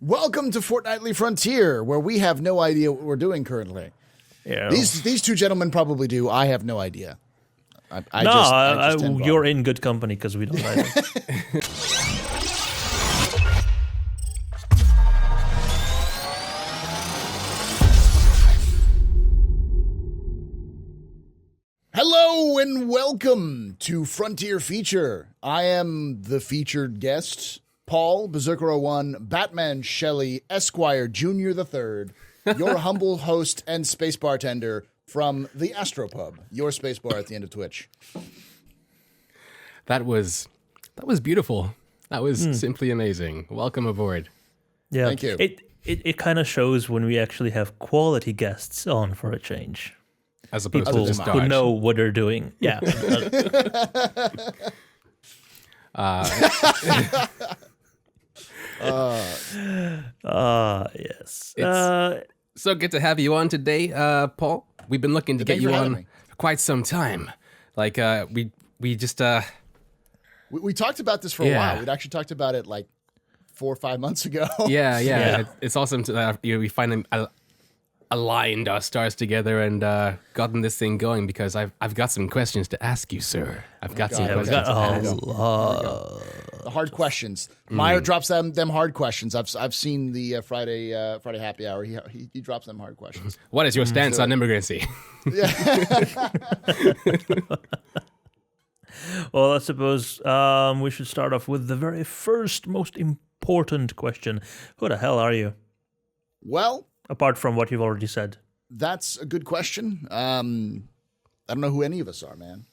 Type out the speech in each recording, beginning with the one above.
Welcome to Fortnightly Frontier, where we have no idea what we're doing currently. Yeah. These two gentlemen probably do. I have no idea. I just you're in good company because we don't either. Hello and welcome to Frontier Feature. I am the featured guest, Paul, Berserker01, Batman Shelley, Esquire Jr. the Third, your humble host and space bartender from the Astro Pub, your space bar at the end of Twitch. That was beautiful. That was simply amazing. Welcome aboard. Yeah. Thank you. It kind of shows when we actually have quality guests on for a change. As opposed People to just who know what they're doing. Yeah. Yes. So good to have you on today, Paul. We've been looking to get you on for quite some time. Like, we just... We talked about this for a while. We'd actually talked about it like 4 or 5 months ago. Yeah. It's awesome to we finally aligned our stars together and gotten this thing going because I've got some questions to ask you, sir. I've got some questions to ask. The hard questions. Meyer drops them hard questions. I've seen the Friday happy hour. He drops them hard questions. What is your stance on immigrantcy? Well, I suppose we should start off with the very first, most important question. Who the hell are you? Well, Apart from what you've already said. that's a good question. I don't know who any of us are, man.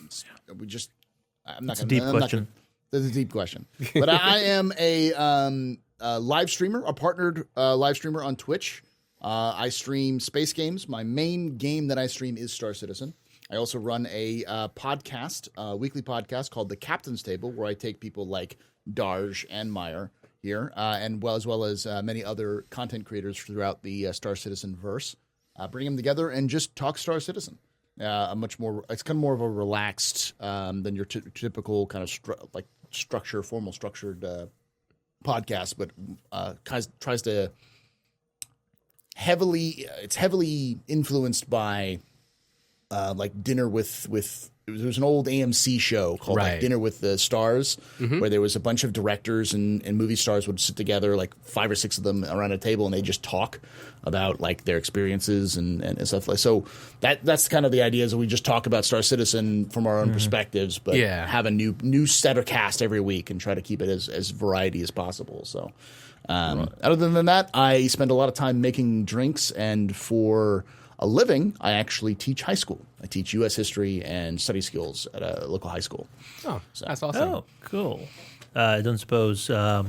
It's a deep question. That's a deep question. But I am a live streamer, a partnered live streamer on Twitch. I stream space games. My main game that I stream is Star Citizen. I also run a podcast, weekly podcast called The Captain's Table, where I take people like Darj and Meyer here, as well as many other content creators throughout the Star Citizen verse, bring them together and just talk Star Citizen. It's kind of more of a relaxed than your typical kind of formal structured podcast, but tries to it's heavily influenced by like Dinner with there was an old AMC show called like Dinner with the Stars, where there was a bunch of directors and movie stars would sit together, like 5 or 6 of them around a table, and they just talk about like their experiences and stuff like. So that's kind of the idea, is that we just talk about Star Citizen from our own perspectives, but have a new set of cast every week and try to keep it as variety as possible. So other than that, I spend a lot of time making drinks, and for a living, I actually teach high school. I teach U.S. history and study skills at a local high school. Oh, that's awesome. Oh, cool. I don't suppose high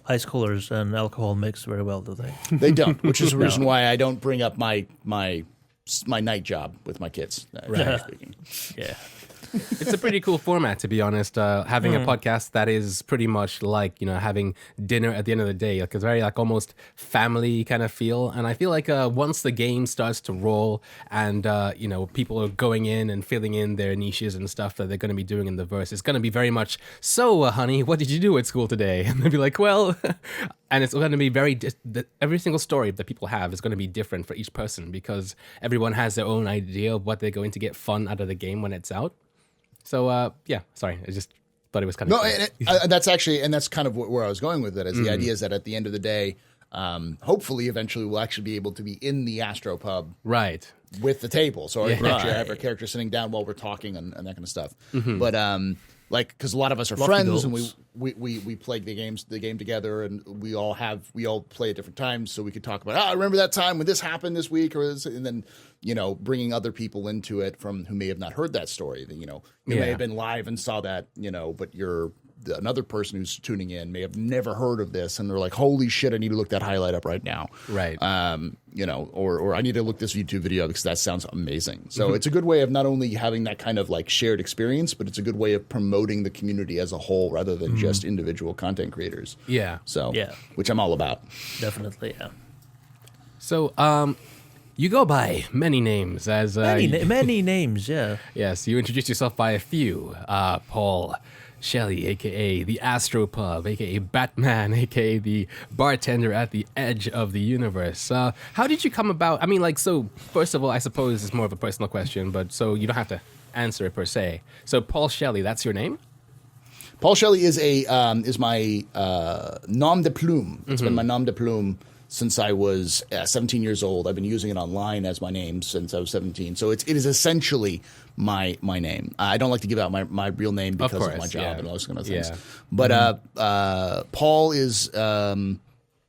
schoolers and alcohol mix very well, do they? They don't, which is the reason why I don't bring up my night job with my kids. Speaking. Yeah. It's a pretty cool format, to be honest. Having a podcast that is pretty much like, having dinner at the end of the day, like a very like almost family kind of feel. And I feel like once the game starts to roll and, people are going in and filling in their niches and stuff that they're going to be doing in the verse, it's going to be very much, so, honey, what did you do at school today? And they'll be like, well, and it's going to be every single story that people have is going to be different for each person because everyone has their own idea of what they're going to get fun out of the game when it's out. So, sorry, I just thought it was kind of cool. That's kind of where I was going with it, is the idea is that at the end of the day, hopefully eventually we'll actually be able to be in the Astro Pub with the table. So I have our character sitting down while we're talking and that kind of stuff. But because a lot of us are friends and we play the game together, and we all play at different times, so we could talk about, I remember that time when this happened this week, and then bringing other people into it who may have not heard that story. You may have been live and saw that, but another person who's tuning in may have never heard of this, and they're like, holy shit, I need to look that highlight up right now. Right. Or I need to look this YouTube video because that sounds amazing. So it's a good way of not only having that kind of like shared experience, but it's a good way of promoting the community as a whole rather than just individual content creators. Yeah. So, which I'm all about. Definitely, yeah. So, you go by many names as... many names, yeah. Yes, you introduced yourself by a few. Paul Shelley, aka the Astro Pub, aka Batman, aka the bartender at the edge of the universe. How did you come about? I mean, like, so first of all, I suppose it's more of a personal question, but so you don't have to answer it per se. So Paul Shelley, that's your name? Paul Shelley is my nom de plume. It's been my nom de plume since I was 17 years old. I've been using it online as my name since I was 17. So it is essentially my name. I don't like to give out my real name because of my job and those kind of things. Yeah. But Paul is my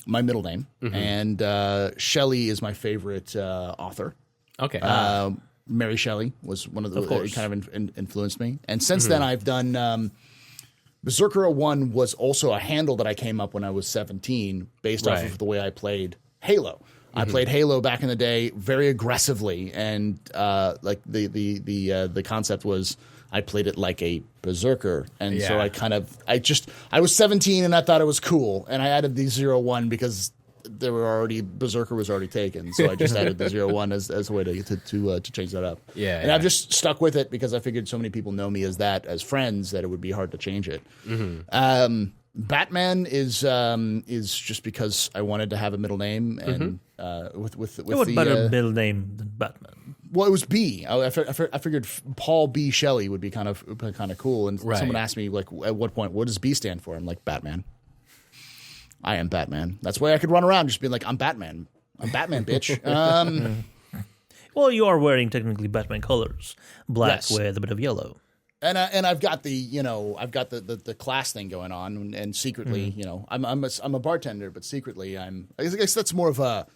middle name, and Shelley is my favorite author. Okay. Mary Shelley was one of the kind of influenced me. And since then, I've done... Berserker 01 was also a handle that I came up when I was 17 based off of the way I played Halo. I played Halo back in the day very aggressively, and like the concept was I played it like a berserker, and so I was 17 and I thought it was cool, and I added the 01 because Berserker was already taken, so I just added the 01 as a way to change that up. And I've just stuck with it because I figured so many people know me as friends that it would be hard to change it. Batman is just because I wanted to have a middle name, and with what better middle name than Batman? Well, it was B. I figured Paul B. Shelley would be kind of cool, and someone asked me like, at what point, what does B stand for? I'm like, Batman. I am Batman. That's why I could run around just being like, I'm Batman. I'm Batman, bitch. Well, you are wearing technically Batman colors, black with a bit of yellow. And I've got the class thing going on, and secretly, I'm a bartender, but secretly I guess that's more of a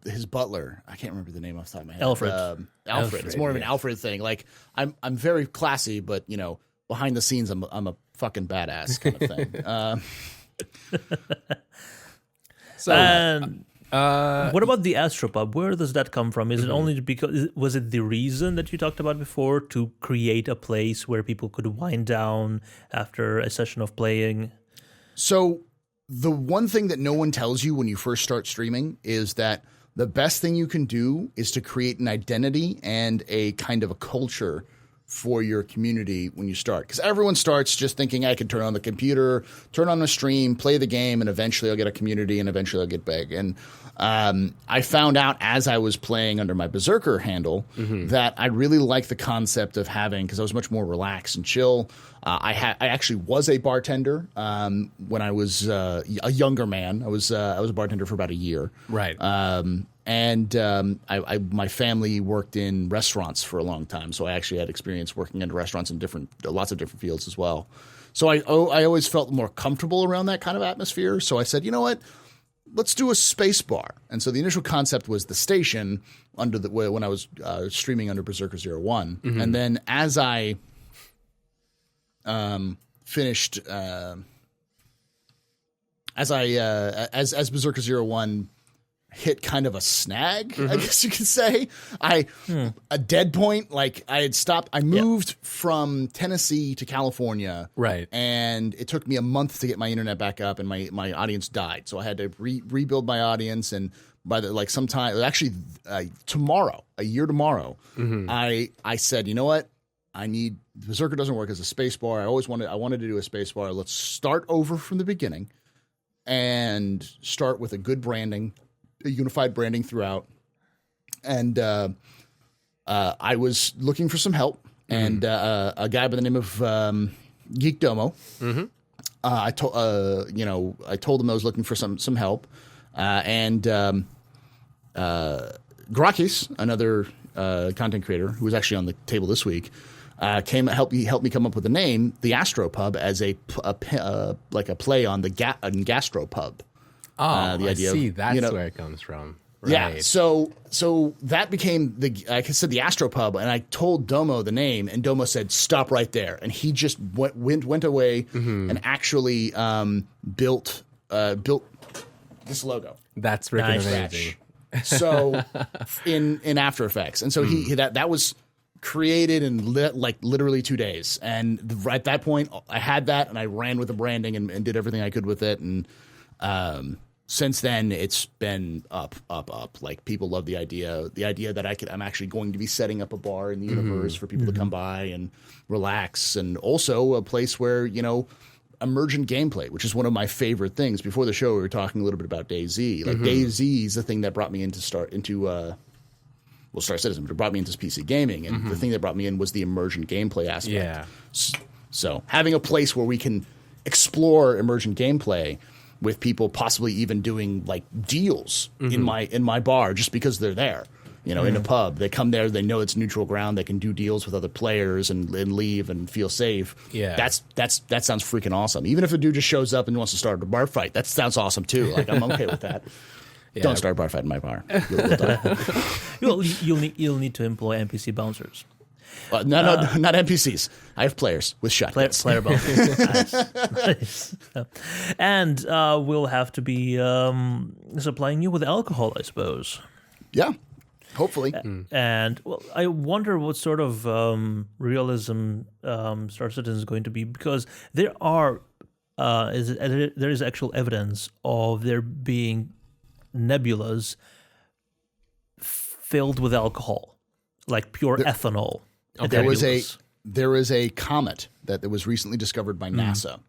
his butler. I can't remember the name off the top of my head. Alfred. It's more of an Alfred thing. Like I'm very classy, but behind the scenes, I'm a fucking badass kind of thing. What about the Astro Pub? Where does that come from? Is it only because was it the reason that you talked about before to create a place where people could wind down after a session of playing? So the one thing that no one tells you when you first start streaming is that the best thing you can do is to create an identity and a kind of a culture for your community when you start. Because everyone starts just thinking I can turn on the computer, turn on the stream, play the game, and eventually I'll get a community and eventually I'll get big. And I found out as I was playing under my Berserker handle that I really like the concept of having, because I was much more relaxed and chill. I actually was a bartender when I was a younger man. I was a bartender for about a year. Right. And my family worked in restaurants for a long time, so I actually had experience working in restaurants in lots of different fields as well. So I always felt more comfortable around that kind of atmosphere. So I said, you know what, let's do a space bar. And so the initial concept was the station when I was streaming under Berserker 01. And then as I finished, as Berserker 01 hit kind of a snag, I guess you could say. A dead point, like I had stopped. I moved from Tennessee to California. Right. And it took me a month to get my internet back up, and my audience died. So I had to rebuild my audience, and by tomorrow, a year tomorrow, I said, you know what? Berserker doesn't work as a space bar. I wanted to do a space bar. Let's start over from the beginning and start with a good branding, a unified branding throughout. And I was looking for some help, and a guy by the name of Geek Domo. I told him I was looking for some help, and Grakis, another content creator who was actually on the table this week, helped me come up with the name, the Astro Pub, as a play on the Gastro Pub. Oh, the idea I see. of, That's where it comes from. Right. Yeah, so that became like I said, the Astro Pub, and I told Domo the name, and Domo said, "Stop right there," and he just went away and actually built this logo. That's freaking amazing. So in After Effects, and so that was created in literally 2 days, and at that point I had that, and I ran with the branding and did everything I could with it, and since then, it's been up. Like, people love the idea that I'm actually going to be setting up a bar in the universe for people to come by and relax, and also a place where, emergent gameplay, which is one of my favorite things. Before the show, we were talking a little bit about DayZ. Like, DayZ is the thing that brought me into Star Citizen, but it brought me into PC gaming, and the thing that brought me in was the emergent gameplay aspect. Yeah. So having a place where we can explore emergent gameplay with people possibly even doing like deals in my bar just because they're there, in a pub. They come there, they know it's neutral ground, they can do deals with other players and leave and feel safe. Yeah. That sounds freaking awesome. Even if a dude just shows up and wants to start a bar fight, that sounds awesome too. Like, I'm okay with that. Yeah. Don't start a bar fight in my bar. You'll die. You'll need to employ NPC bouncers. Not NPCs. I have players with shotguns. Player bouncers. Nice. And we'll have to be supplying you with alcohol, I suppose. Yeah, hopefully. And I wonder what sort of realism Star Citizen is going to be, because there is actual evidence of there being nebulas filled with alcohol, like pure ethanol. Okay. There is a comet that was recently discovered by NASA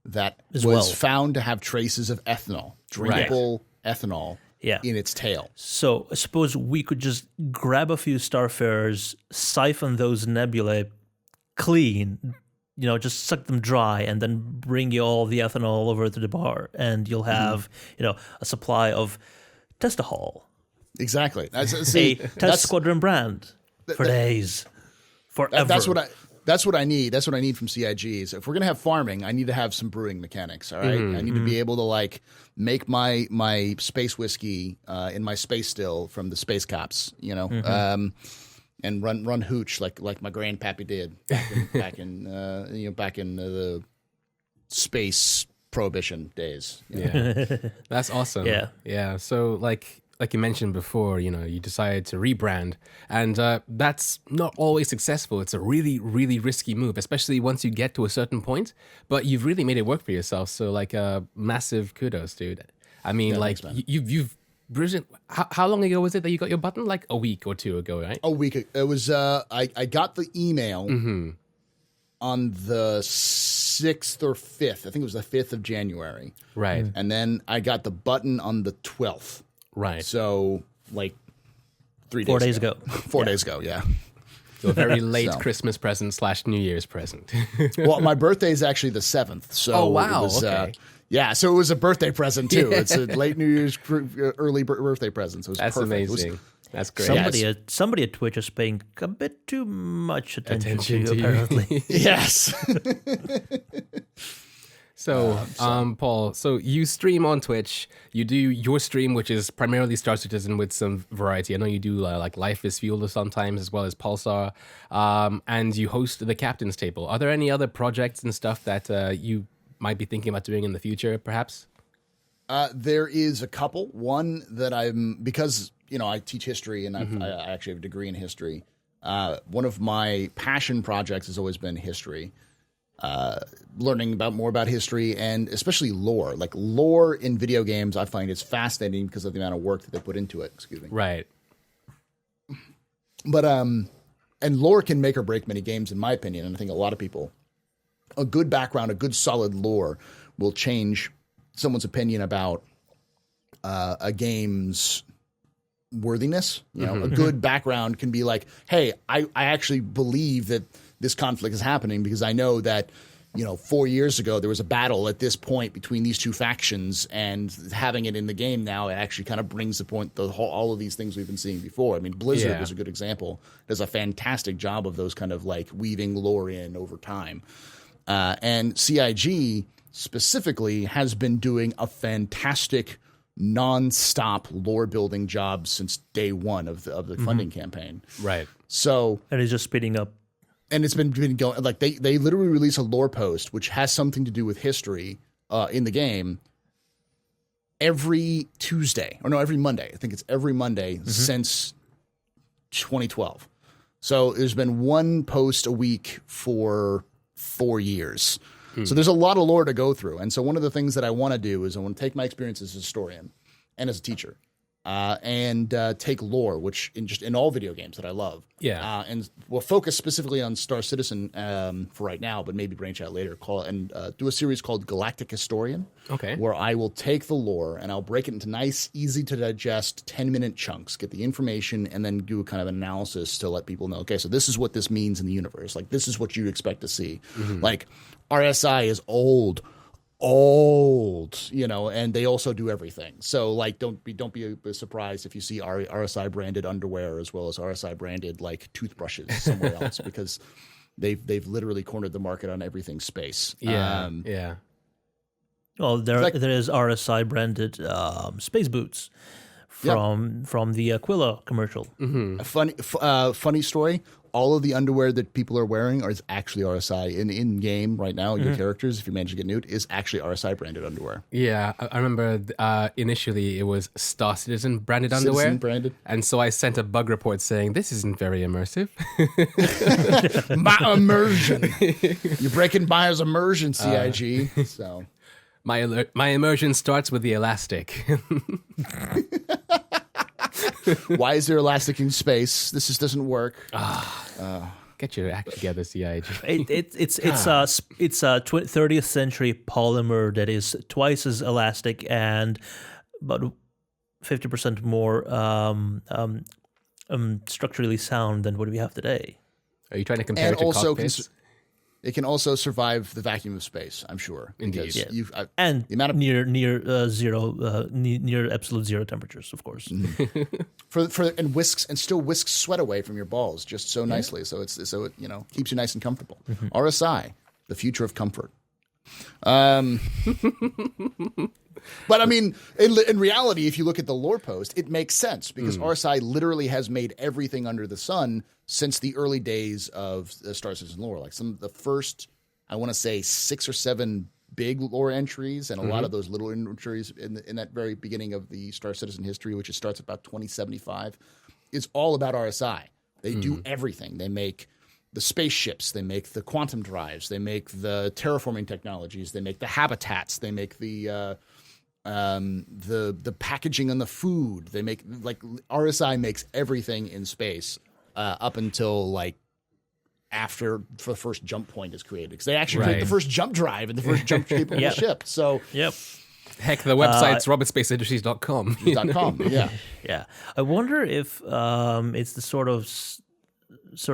that was found to have traces of ethanol, drinkable ethanol, in its tail. So I suppose we could just grab a few starfarers, siphon those nebulae clean, just suck them dry, and then bring you all the ethanol over to the bar, and you'll have, a supply of Testahol. Exactly. A Test Squadron brand for days. Forever. That's what I need. That's what I need from CIGs. If we're gonna have farming, I need to have some brewing mechanics. All right, I need to be able to like make my space whiskey in my space still from the space cops, and run hooch like my grandpappy did back in the space prohibition days. Yeah, that's awesome. Yeah. So like you mentioned before, you decided to rebrand, and that's not always successful. It's a really, really risky move, especially once you get to a certain point. But you've really made it work for yourself. So massive kudos, dude. I mean, thanks, you've Bridget, how long ago was it that you got your button? Like a week or two ago, right? A week. It was. I got the email on the 6th or 5th. I think it was the 5th of January. Right. And then I got the button on the 12th. Right. So, 4 days ago. 4 days ago, yeah. So a very late Christmas present / New Year's present. Well, my birthday is actually the 7th. So wow. It was, okay. So it was a birthday present, too. It's a late New Year's, early birthday present. So it was That's perfect. amazing. That's great. Somebody at Twitch is paying a bit too much attention to you, apparently. Yes. So, Paul, so you stream on Twitch. You do your stream, which is primarily Star Citizen with some variety. I know you do like Life is Fuel sometimes, as well as Pulsar, and you host the Captain's Table. Are there any other projects and stuff that you might be thinking about doing in the future, perhaps? There is a couple. One that because I teach history and I actually have a degree in history. One of my passion projects has always been history. Learning more about history and especially lore. Like lore in video games, I find is fascinating because of the amount of work that they put into it. Excuse me. Right. But and lore can make or break many games, in my opinion. And I think a lot of people, a good background, a good solid lore will change someone's opinion about a game's worthiness. A good background can be like, hey, I actually believe that this conflict is happening because I know that, 4 years ago there was a battle at this point between these two factions, and having it in the game now, it actually kind of brings the point, all of these things we've been seeing before. I mean, Blizzard was a good example. Does a fantastic job of those kind of like weaving lore in over time. And CIG specifically has been doing a fantastic non-stop lore building job since day one of the funding campaign. Right. So, and it's just speeding up. And it's been going, like they literally release a lore post which has something to do with history in the game every Monday. I think it's every Monday since 2012. So there's been one post a week for 4 years. So there's a lot of lore to go through. And so one of the things that I want to do is I want to take my experience as a historian and as a teacher and take lore, which in all video games that I love. Yeah. And we'll focus specifically on Star Citizen for right now, but maybe branch out later. Do a series called Galactic Historian. Okay. Where I will take the lore and I'll break it into nice, easy to digest 10-minute chunks, get the information, and then do a kind of analysis to let people know, okay, so this is what this means in the universe. Like, this is what you expect to see. Like, RSI is old, and they also do everything. So like, don't be surprised if you see RSI branded underwear as well as RSI branded like toothbrushes somewhere else, because they've literally cornered the market on everything space. Yeah. Well, there is RSI branded space boots from the Aquila commercial. A funny story. All of the underwear that people are wearing is actually RSI in game right now. Your characters, if you manage to get nude, is actually RSI branded underwear. Yeah, I remember initially it was Star Citizen branded underwear. Citizen branded. And so I sent a bug report saying, this isn't very immersive. My immersion. You're breaking Maya's immersion, CIG. So my immersion starts with the elastic. Why is there elastic in space? This just doesn't work. Get your act together, CIG. It's a 30th century polymer that is twice as elastic and about 50% more structurally sound than what we have today. Are you trying to compare it to cockpits? It can also survive the vacuum of space, I'm sure. Indeed. And the amount of near absolute zero temperatures, of course. and still whisks sweat away from your balls just so nicely. So it keeps you nice and comfortable. RSI, the future of comfort. But I mean, in reality, if you look at the lore post, it makes sense because RSI literally has made everything under the sun since the early days of the Star Citizen lore. Like some of the first, I want to say 6 or 7 big lore entries, and a lot of those little entries in that very beginning of the Star Citizen history, which starts about 2075, is all about RSI. They do everything. They make the spaceships, they make the quantum drives, they make the terraforming technologies, they make the habitats, they make the packaging on the food. They make RSI makes everything in space up until after the first jump point is created, because they actually create the first jump drive and the first jump capable ship. So heck, the website's robertspaceindustries.com. Yeah. I wonder if it's the sort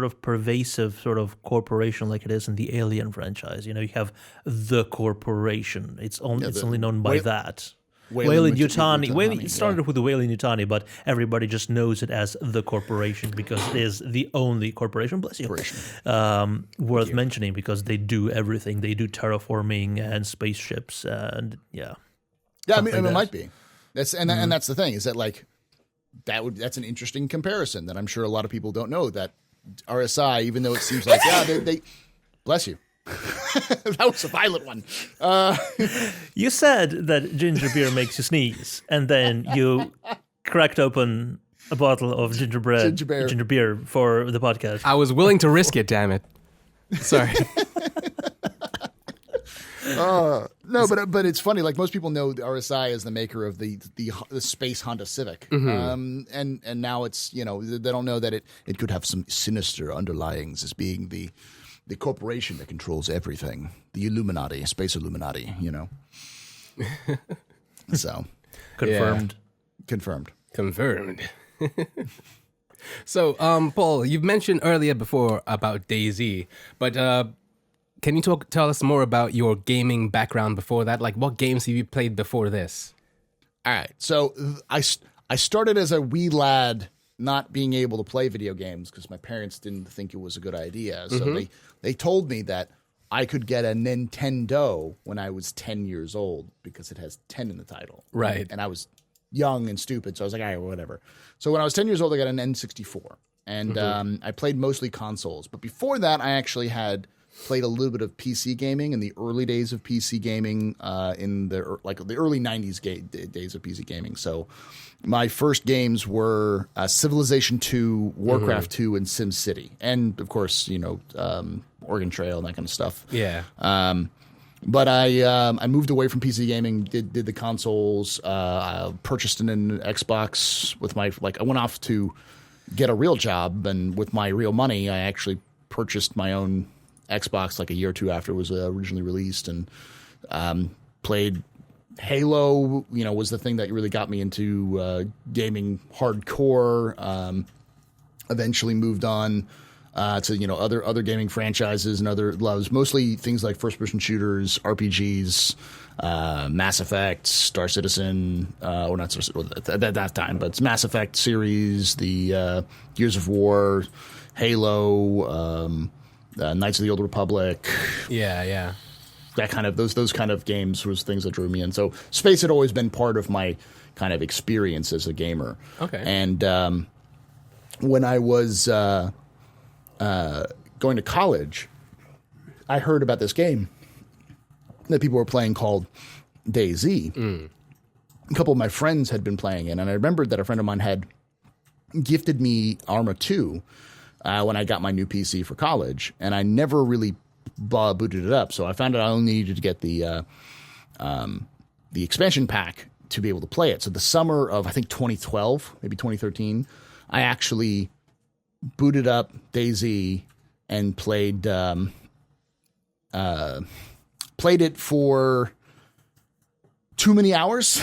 of pervasive sort of corporation like it is in the Alien franchise. You have the corporation. It's only known by that. Weyland-Yutani. It started with the Weyland-Yutani, but everybody just knows it as the corporation because it is the only corporation. Bless you. Worth mentioning because they do everything. They do terraforming and spaceships and I mean, it might be. That's the thing is that that's an interesting comparison that I'm sure a lot of people don't know, that RSI, even though it seems like they bless you. That was a violent one. You said that ginger beer makes you sneeze, and then you cracked open a bottle of ginger beer for the podcast. I was willing to risk it, damn it. Sorry. No, but it's funny. Like, most people know the RSI is the maker of the space Honda Civic, and now it's they don't know that it could have some sinister underlyings as being the corporation that controls everything, the Illuminati, space Illuminati. So confirmed. So, Paul, you've mentioned earlier before about DayZ, but can you tell us more about your gaming background before that? Like, what games have you played before this? All right. So I started as a wee lad not being able to play video games because my parents didn't think it was a good idea. So they told me that I could get a Nintendo when I was 10 years old because it has 10 in the title. Right. And I was young and stupid, so I was like, all right, whatever. So when I was 10 years old, I got an N64. And I played mostly consoles. But before that, I actually had played a little bit of PC gaming in the early days of PC gaming, in the early 90s days of PC gaming. So my first games were Civilization 2, Warcraft 2, and SimCity. And, of course, Oregon Trail and that kind of stuff. Yeah. But I moved away from PC gaming, did the consoles, purchased an Xbox with my, I went off to get a real job, and with my real money, I actually purchased my own Xbox like a year or two after it was originally released, and played Halo, was the thing that really got me into gaming hardcore. Eventually moved on to other gaming franchises and other loves, mostly things like first-person shooters, RPGs, Mass Effect, Star Citizen, or not at that time, but it's Mass Effect series, the Gears of War, Halo, Knights of the Old Republic. Yeah. That kind of those kind of games was things that drew me in. So space had always been part of my kind of experience as a gamer. Okay. And when I was going to college, I heard about this game that people were playing called DayZ. A couple of my friends had been playing it, and I remembered that a friend of mine had gifted me Arma 2 when I got my new PC for college, and I never really booted it up. So I found out I only needed to get the expansion pack to be able to play it. So the summer of, I think, 2012, maybe 2013, I actually booted up DayZ and played it for too many hours,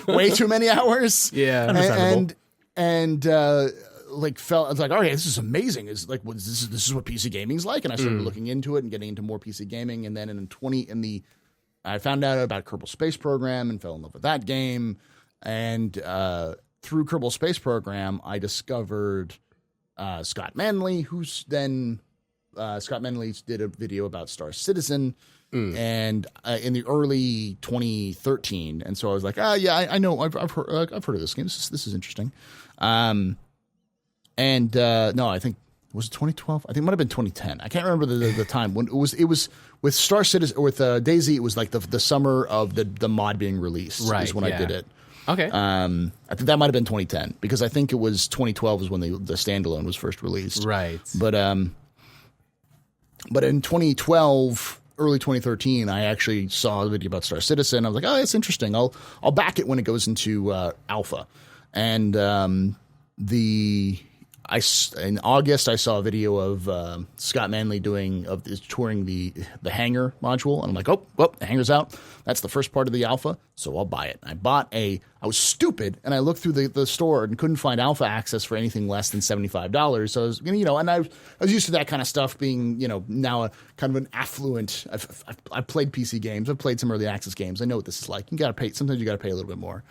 way too many hours. Yeah, understandable. And I was like, all right, this is amazing. This is what PC gaming's like. And I started looking into it and getting into more PC gaming. And then I found out about Kerbal Space Program and fell in love with that game. And through Kerbal Space Program, I discovered Scott Manley, who's then Scott Manley did a video about Star Citizen, and in the early 2013, and so I was like, I know, I've heard of this game. This is interesting. No, I think was it 2012? I think it might have been 2010. I can't remember the time when it was with Star Citizen, with DayZ. It was like the summer of the mod being released. Right, is when I did it. Okay. I think that might have been 2010 because I think it was 2012 is when the standalone was first released. Right. But in 2012, early 2013, I actually saw a video about Star Citizen. I was like, oh, it's interesting. I'll back it when it goes into alpha. And in August, I saw a video of Scott Manley touring the hangar module, and I'm like, oh, well, the hangar's out. That's the first part of the alpha, so I'll buy it. I was stupid, and I looked through the store and couldn't find alpha access for anything less than $75. So I was, and I was used to that kind of stuff being, now a kind of an affluent. I've played PC games. I've played some early access games. I know what this is like. Sometimes you got to pay a little bit more.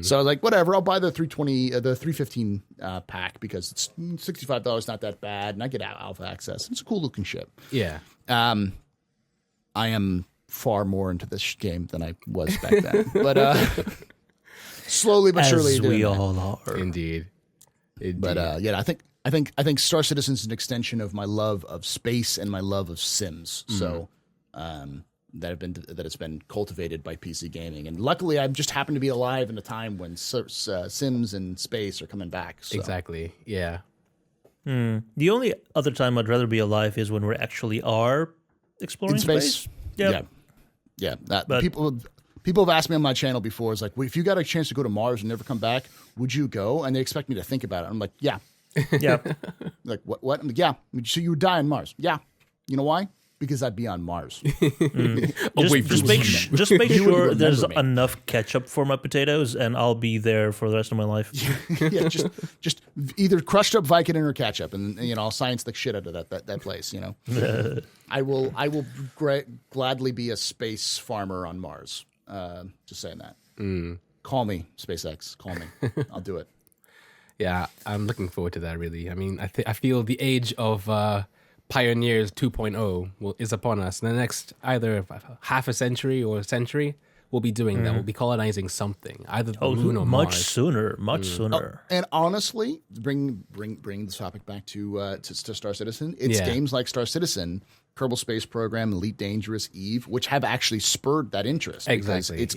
So I was like, whatever. I'll buy the 315 pack because it's $65, not that bad, and I get alpha access. It's a cool looking ship. Yeah. I am far more into this game than I was back then, but slowly but surely, as we all are. Indeed. But I think Star Citizen is an extension of my love of space and my love of Sims. So that it's been cultivated by PC gaming, and luckily I just happen to be alive in a time when Sims and space are coming back. So. Exactly. Yeah. The only other time I'd rather be alive is when we actually are exploring in space. Yep. Yeah. People have asked me on my channel before, it's like, well, if you got a chance to go to Mars and never come back, would you go? And they expect me to think about it. I'm like, yeah. Yeah. Like, what? I'm like, yeah. So you would die on Mars. Yeah. You know why? Because I'd be on Mars. Just make sure there's enough ketchup for my potatoes, and I'll be there for the rest of my life. Yeah, just either crushed up Vicodin or ketchup, and I'll science the shit out of that place. I will gladly be a space farmer on Mars. Just saying that. Call me, SpaceX. Call me. I'll do it. Yeah, I'm looking forward to that. Really, I mean, I feel the age of Pioneers 2.0 is upon us. In the next either half a century or a century, we'll be doing that. We'll be colonizing something, either the moon or much Mars. Much sooner. And honestly, bring the topic back to Star Citizen. It's games like Star Citizen Kerbal Space Program, Elite Dangerous, Eve, which have actually spurred that interest. Exactly. It's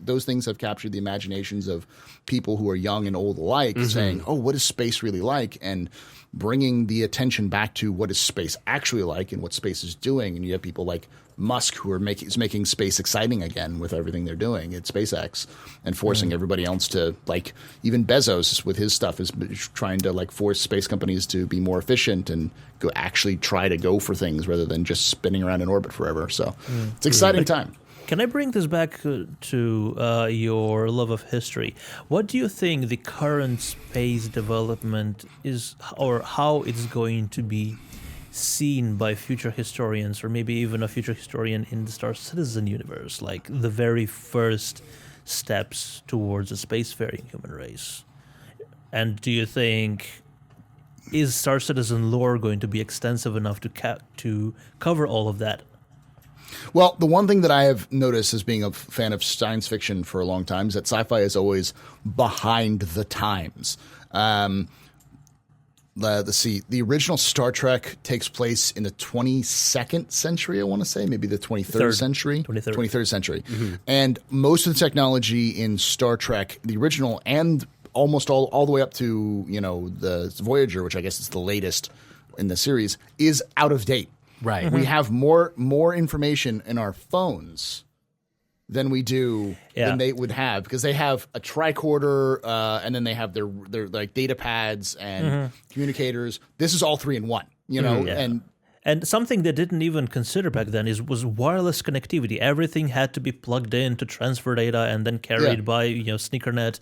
those things have captured the imaginations of people who are young and old alike, saying, "Oh, what is space really like?" and bringing the attention back to what is space actually like and what space is doing. And you have people like Musk who are making space exciting again with everything they're doing at SpaceX and forcing everybody else to, like, even Bezos with his stuff is trying to like force space companies to be more efficient and actually try to go for things rather than just spinning around in orbit forever. So it's an exciting time. Can I bring this back to your love of history? What do you think the current space development is, or how it's going to be seen by future historians, or maybe even a future historian in the Star Citizen universe, like the very first steps towards a spacefaring human race? And do you think, is Star Citizen lore going to be extensive enough to cover all of that? Well, the one thing that I have noticed as being a fan of science fiction for a long time is that sci-fi is always behind the times. Let's see. The original Star Trek takes place in the 22nd century, I want to say, maybe the 23rd century. 23rd century. And most of the technology in Star Trek, the original and almost all the way up to, the Voyager, which I guess is the latest in the series, is out of date. Right. We have more information in our phones than we do than they would have, because they have a tricorder and then they have their like data pads and communicators. This is all 3 in 1, And something they didn't even consider back then was wireless connectivity. Everything had to be plugged in to transfer data and then carried by SneakerNet.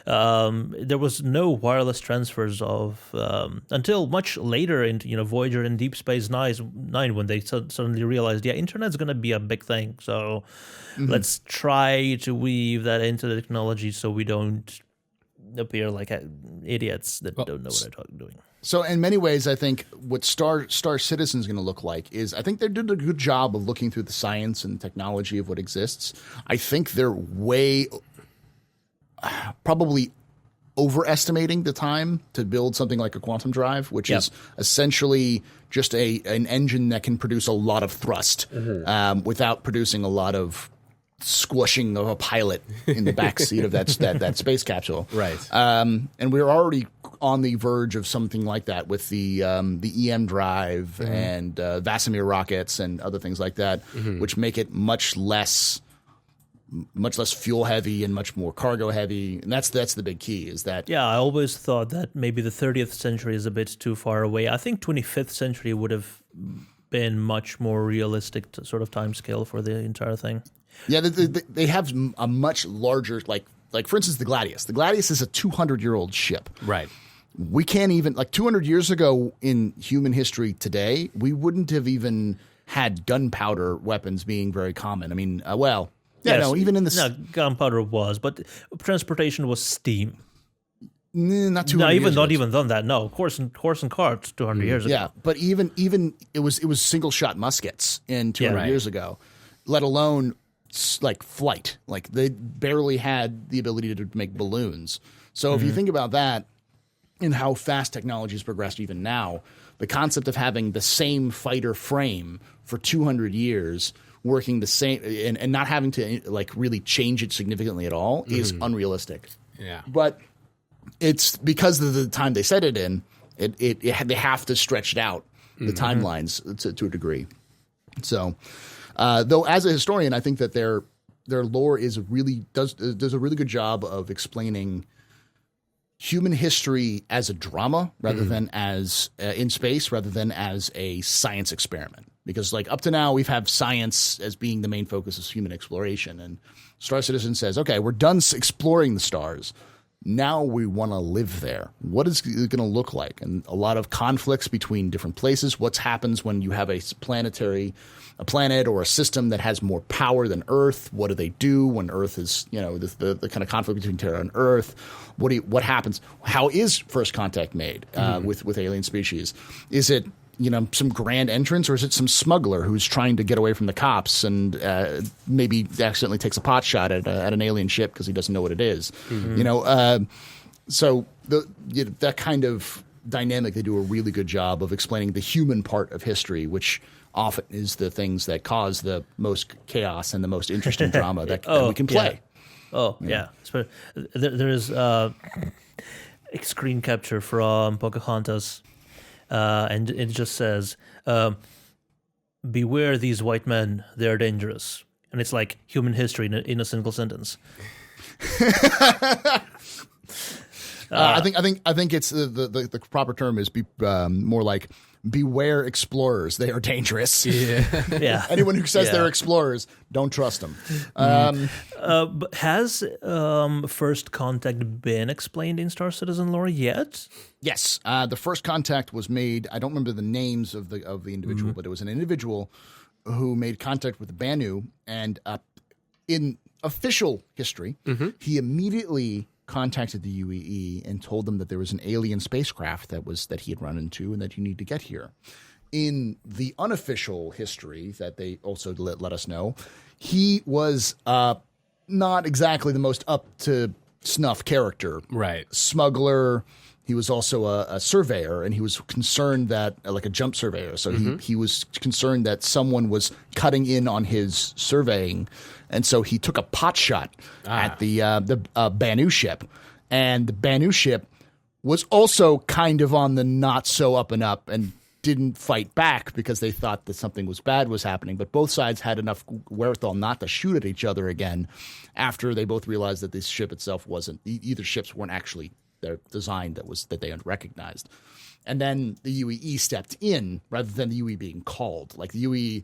There was no wireless transfers of until much later into Voyager and Deep Space Nine, when they suddenly realized internet's going to be a big thing. So let's try to weave that into the technology so we don't appear like idiots that don't know what they're doing. So in many ways, I think what Star Citizen is going to look like is, I think they did a good job of looking through the science and technology of what exists. I think they're probably overestimating the time to build something like a quantum drive, which is essentially just an engine that can produce a lot of thrust without producing a lot of squishing of a pilot in the back seat of that space capsule. Right. And we're already on the verge of something like that with the EM drive and Vasimir rockets and other things like that, which make it much less fuel heavy and much more cargo heavy. And that's the big key, is that... Yeah, I always thought that maybe the 30th century is a bit too far away. I think 25th century would have been much more realistic sort of time scale for the entire thing. Yeah, they have a much larger, like for instance, the Gladius. The Gladius is a 200-year-old ship. Right. We can't even, 200 years ago in human history today, we wouldn't have even had gunpowder weapons being very common. I mean, even in the... No, gunpowder was, but transportation was steam. Not 200 not years even done that. No, horse and carts 200 years ago. Yeah, but even it was single shot muskets in 200 years ago, let alone flight. Like, they barely had the ability to make balloons. So if you think about that and how fast technology has progressed even now, the concept of having the same fighter frame for 200 years working the same and not having to really change it significantly at all is unrealistic. Yeah. But it's because of the time they set it in, they have to stretch it out, the timelines to a degree. So, though as a historian, I think that their lore does a really good job of explaining human history as a drama rather than as in space, rather than as a science experiment. Because up to now, we've had science as being the main focus of human exploration. And Star Citizen says, okay, we're done exploring the stars. Now we want to live there. What is it going to look like? And a lot of conflicts between different places. What happens when you have a planet or a system that has more power than Earth? What do they do when Earth is, the kind of conflict between Terra and Earth? What happens? How is first contact made with alien species? Is it some grand entrance, or is it some smuggler who's trying to get away from the cops and maybe accidentally takes a pot shot at an alien ship because he doesn't know what it is? So that kind of dynamic, they do a really good job of explaining the human part of history, which often is the things that cause the most chaos and the most interesting drama that we can play. Yeah. There is a screen capture from Pocahontas, and it just says, "Beware these white men; they're dangerous." And it's like human history in a single sentence. I think it's the proper term is more like beware explorers. They are dangerous. Yeah. Anyone who says they're explorers, don't trust them. But has First Contact been explained in Star Citizen lore yet? Yes, the first contact was made. I don't remember the names of the individual, but it was an individual who made contact with the Banu, and in official history, he immediately contacted the UEE and told them that there was an alien spacecraft that he had run into and that you need to get here. In the unofficial history that they also let us know, he was not exactly the most up to snuff character. Right. Smuggler. He was also a surveyor, and he was concerned that, like a jump surveyor, so he was concerned that someone was cutting in on his surveying, and so he took a pot shot at the Banu ship, and the Banu ship was also kind of on the not so up and up, and didn't fight back because they thought that something was bad was happening, but both sides had enough wherewithal not to shoot at each other again after they both realized that this ship itself wasn't, either ships weren't actually their design that they had recognized. And then the UEE stepped in rather than the UE being called. Like the UE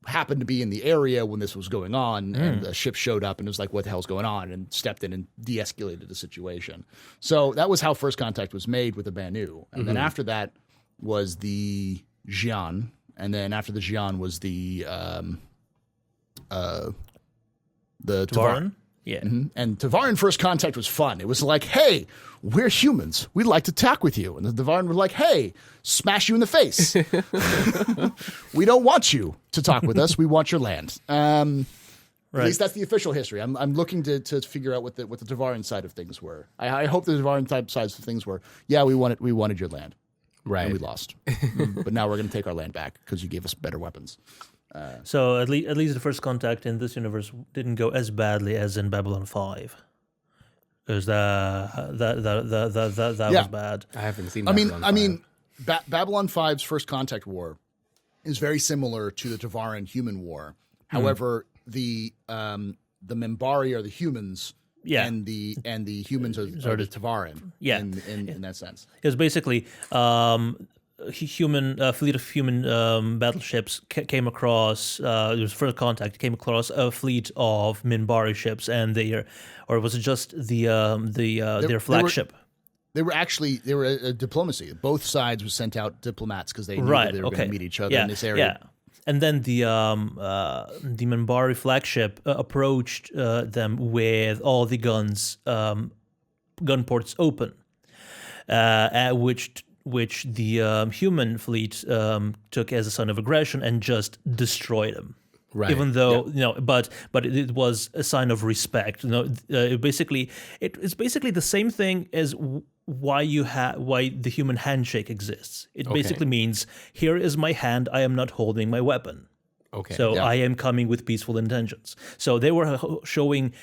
happened to be in the area when this was going on, and the ship showed up and was like, what the hell's going on? And stepped in and de-escalated the situation. So that was how First Contact was made with the Banu. And then after that was the Xi'an. And then after the Xi'an was the Tavaran. Yeah. And Tavaran First Contact was fun. It was like, hey, we're humans. We'd like to talk with you. And the Tavaran was like, hey, smash you in the face. We don't want you to talk with us. We want your land. Right. At least that's the official history. I'm looking to figure out what the Tavaran side of things were. I hope the Tavaran sides of things were, yeah, we wanted your land. Right. And we lost. But now we're going to take our land back because you gave us better weapons. So at least the First Contact in this universe didn't go as badly as in Babylon 5, because that was bad. I haven't seen. Babylon 5's First Contact War is very similar to the Tavaran Human War. However, the Minbari are the humans. Yeah. And the humans are the Tavaran. Yeah. In that sense, it was basically. Fleet of human battleships came across. It was First Contact came across a fleet of Minbari ships, and or was it just their flagship? They were a diplomacy. Both sides were sent out diplomats because they knew that they were going to meet each other in this area. Yeah. And then the Minbari flagship approached them with all the gun ports open, which the human fleet took as a sign of aggression and just destroyed them. Right. Even though but it was a sign of respect. It's basically the same thing as why the human handshake exists. It basically means, here is my hand. I am not holding my weapon. Okay. So I am coming with peaceful intentions. So they were showing.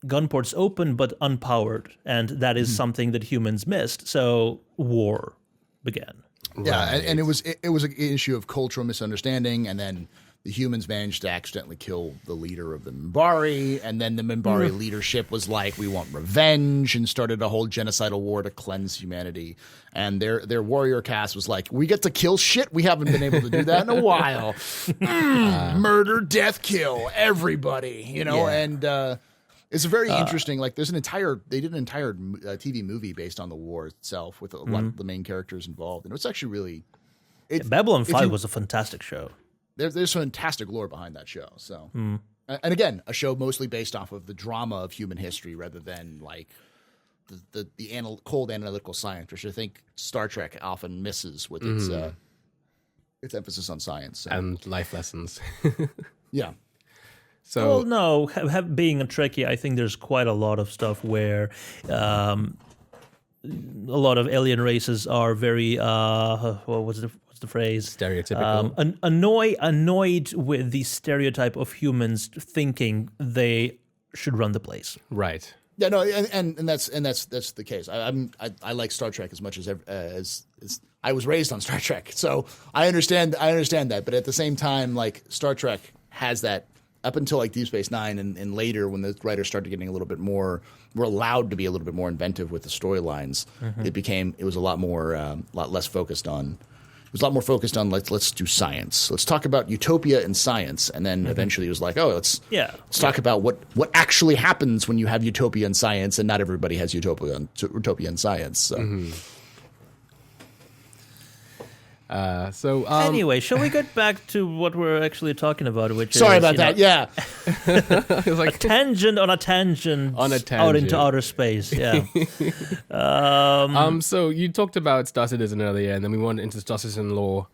Gun ports open but unpowered, and that is something that humans missed. So war began. Yeah, right. and it was an issue of cultural misunderstanding, and then the humans managed to accidentally kill the leader of the Minbari, and then the Minbari leadership was like, we want revenge, and started a whole genocidal war to cleanse humanity. And their warrior caste was like, we get to kill shit? We haven't been able to do that in a while. Murder, death, kill, everybody, and... it's a very interesting, like, they did an entire TV movie based on the war itself with a lot of the main characters involved. And it's actually really... Babylon 5 was a fantastic show. There's fantastic lore behind that show. So, and again, a show mostly based off of the drama of human history rather than, like, the cold analytical science, which I think Star Trek often misses with its emphasis on science. So. And life lessons. Yeah. So, well, no, being a Trekkie, I think there's quite a lot of stuff where a lot of alien races are very what's the phrase. Stereotypical. Annoyed with the stereotype of humans thinking they should run the place. Right. Yeah, no, and that's the case. I like Star Trek as much as I was raised on Star Trek, so I understand that. But at the same time, like Star Trek has that up until like Deep Space Nine and later when the writers started getting a little bit more, were allowed to be a little bit more inventive with the storylines. It was a lot less focused on. It was a lot more focused on let's do science. Let's talk about utopia and science, and then eventually it was like, let's talk about what actually happens when you have utopia and science, and not everybody has utopia and science. So. Anyway, shall we get back to what we're actually talking about? Which sorry is, about that. Yeah, It was like a tangent on a tangent out into outer space. Yeah. So you talked about Star Citizen earlier, and then we went into Star Citizen lore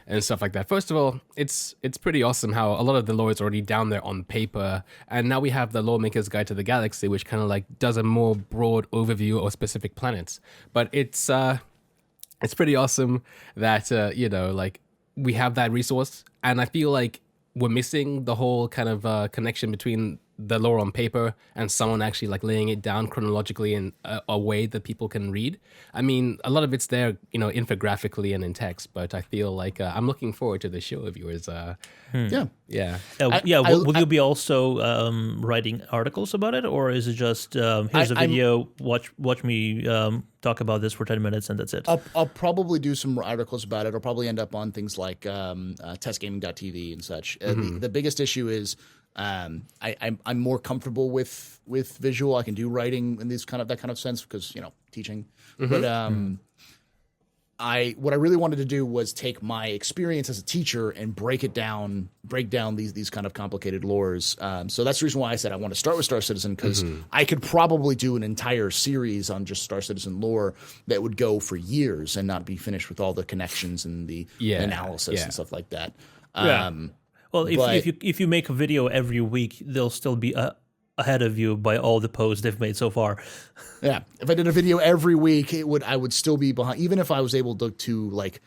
and stuff like that. First of all, it's pretty awesome how a lot of the lore is already down there on paper, and now we have the Lawmaker's Guide to the Galaxy, which kind of like does a more broad overview of specific planets. But it's pretty awesome that like we have that resource, and I feel like we're missing the whole kind of connection between the lore on paper and someone actually like laying it down chronologically in a way that people can read. I mean, a lot of it's there, infographically and in text, but I feel like I'm looking forward to the show of yours. yeah. Will you be also writing articles about it, or is it just here's a video, watch me talk about this for 10 minutes and that's it? I'll probably do some articles about it. It'll probably end up on things like testgaming.tv and such. The biggest issue is I'm more comfortable with visual. I can do writing in that kind of sense because teaching. But what I really wanted to do was take my experience as a teacher and break down these kind of complicated lores. So that's the reason why I said I want to start with Star Citizen, because I could probably do an entire series on just Star Citizen lore that would go for years and not be finished with all the connections and the analysis and stuff like that. Well, if you make a video every week, they'll still be ahead of you by all the posts they've made so far. Yeah, if I did a video every week, I would still be behind. Even if I was able to like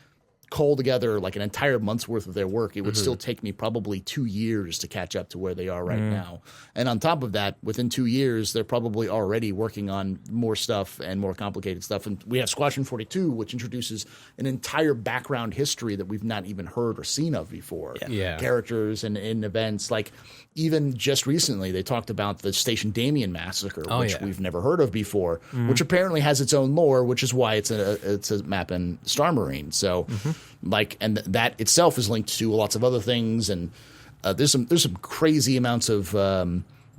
cull together like an entire month's worth of their work, it would still take me probably 2 years to catch up to where they are right now. And on top of that, within 2 years, they're probably already working on more stuff and more complicated stuff. And we have Squadron 42, which introduces an entire background history that we've not even heard or seen of before. Characters and events. Like even just recently, they talked about the Station Damien massacre, which we've never heard of before, which apparently has its own lore, which is why it's a map in Star Marine. So and that itself is linked to lots of other things, and there's some crazy amounts of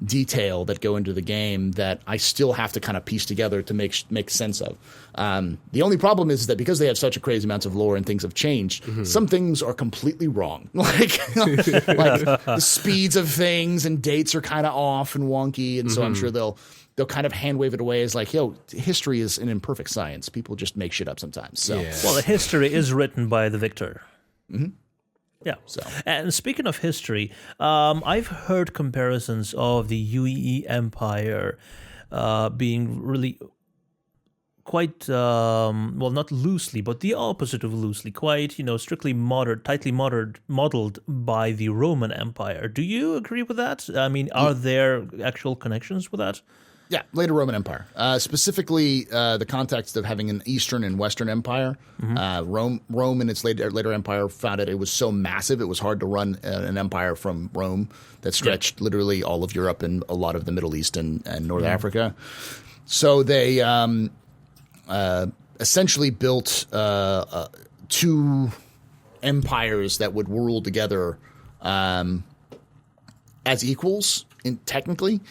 detail that go into the game that I still have to kind of piece together to make sense of. The only problem is that because they have such a crazy amounts of lore and things have changed, some things are completely wrong. like the speeds of things and dates are kind of off and wonky, and so I'm sure they'll kind of hand wave it away as like, history is an imperfect science. People just make shit up sometimes. So, well, the history is written by the victor. Yeah. So, and speaking of history, I've heard comparisons of the UEE Empire being really quite, not loosely, but the opposite of loosely, quite, strictly tightly modeled by the Roman Empire. Do you agree with that? I mean, are there actual connections with that? Yeah, later Roman Empire. Specifically, the context of having an Eastern and Western Empire. Rome in its later empire found it was so massive it was hard to run an empire from Rome that stretched literally all of Europe and a lot of the Middle East and North Africa. So they essentially built two empires that would rule together as equals, technically.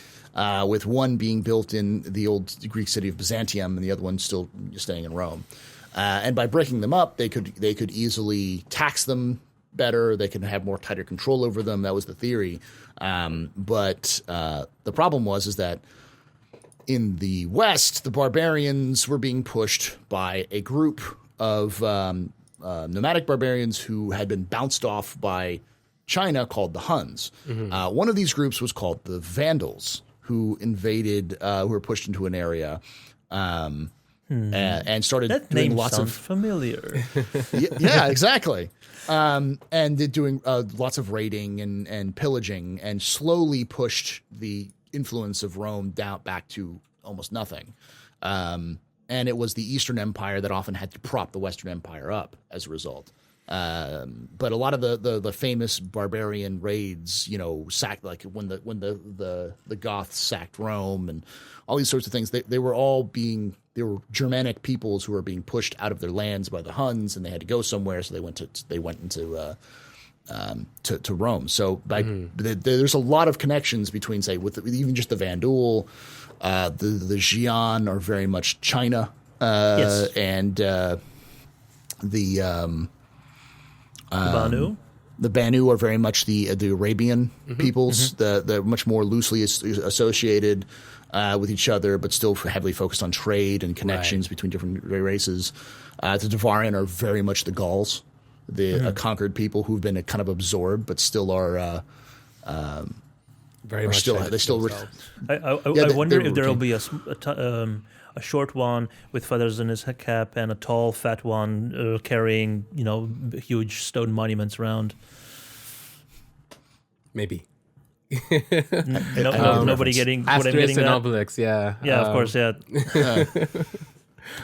With one being built in the old Greek city of Byzantium and the other one still staying in Rome. And by breaking them up, they could easily tax them better. They could have more tighter control over them. That was the theory. But the problem is that in the West, the barbarians were being pushed by a group of nomadic barbarians who had been bounced off by China called the Huns. One of these groups was called the Vandals, who invaded, who were pushed into an area and started That doing name lots sounds of familiar. yeah, exactly. And they're doing lots of raiding and pillaging, and slowly pushed the influence of Rome down back to almost nothing. And it was the Eastern Empire that often had to prop the Western Empire up as a result. But a lot of the famous barbarian raids, sacked, like when the Goths sacked Rome and all these sorts of things, they were Germanic peoples who were being pushed out of their lands by the Huns, and they had to go somewhere, so they went into Rome. So there's a lot of connections between, say, with even just the Vandal, the Xi'an are very much China, Yes. and the Banu? The Banu are very much the Arabian peoples. They're much more loosely associated with each other, but still heavily focused on trade and connections between different races. The Devarian are very much the Gauls, the conquered people who've been kind of absorbed, but still are Very are much still like they still. themselves. I wonder if there will routine. be a short one with feathers in his cap and a tall, fat one carrying, huge stone monuments around. Maybe. Nobody getting what I'm Asterisks getting and at. Obelix, yeah. Yeah, of course, yeah.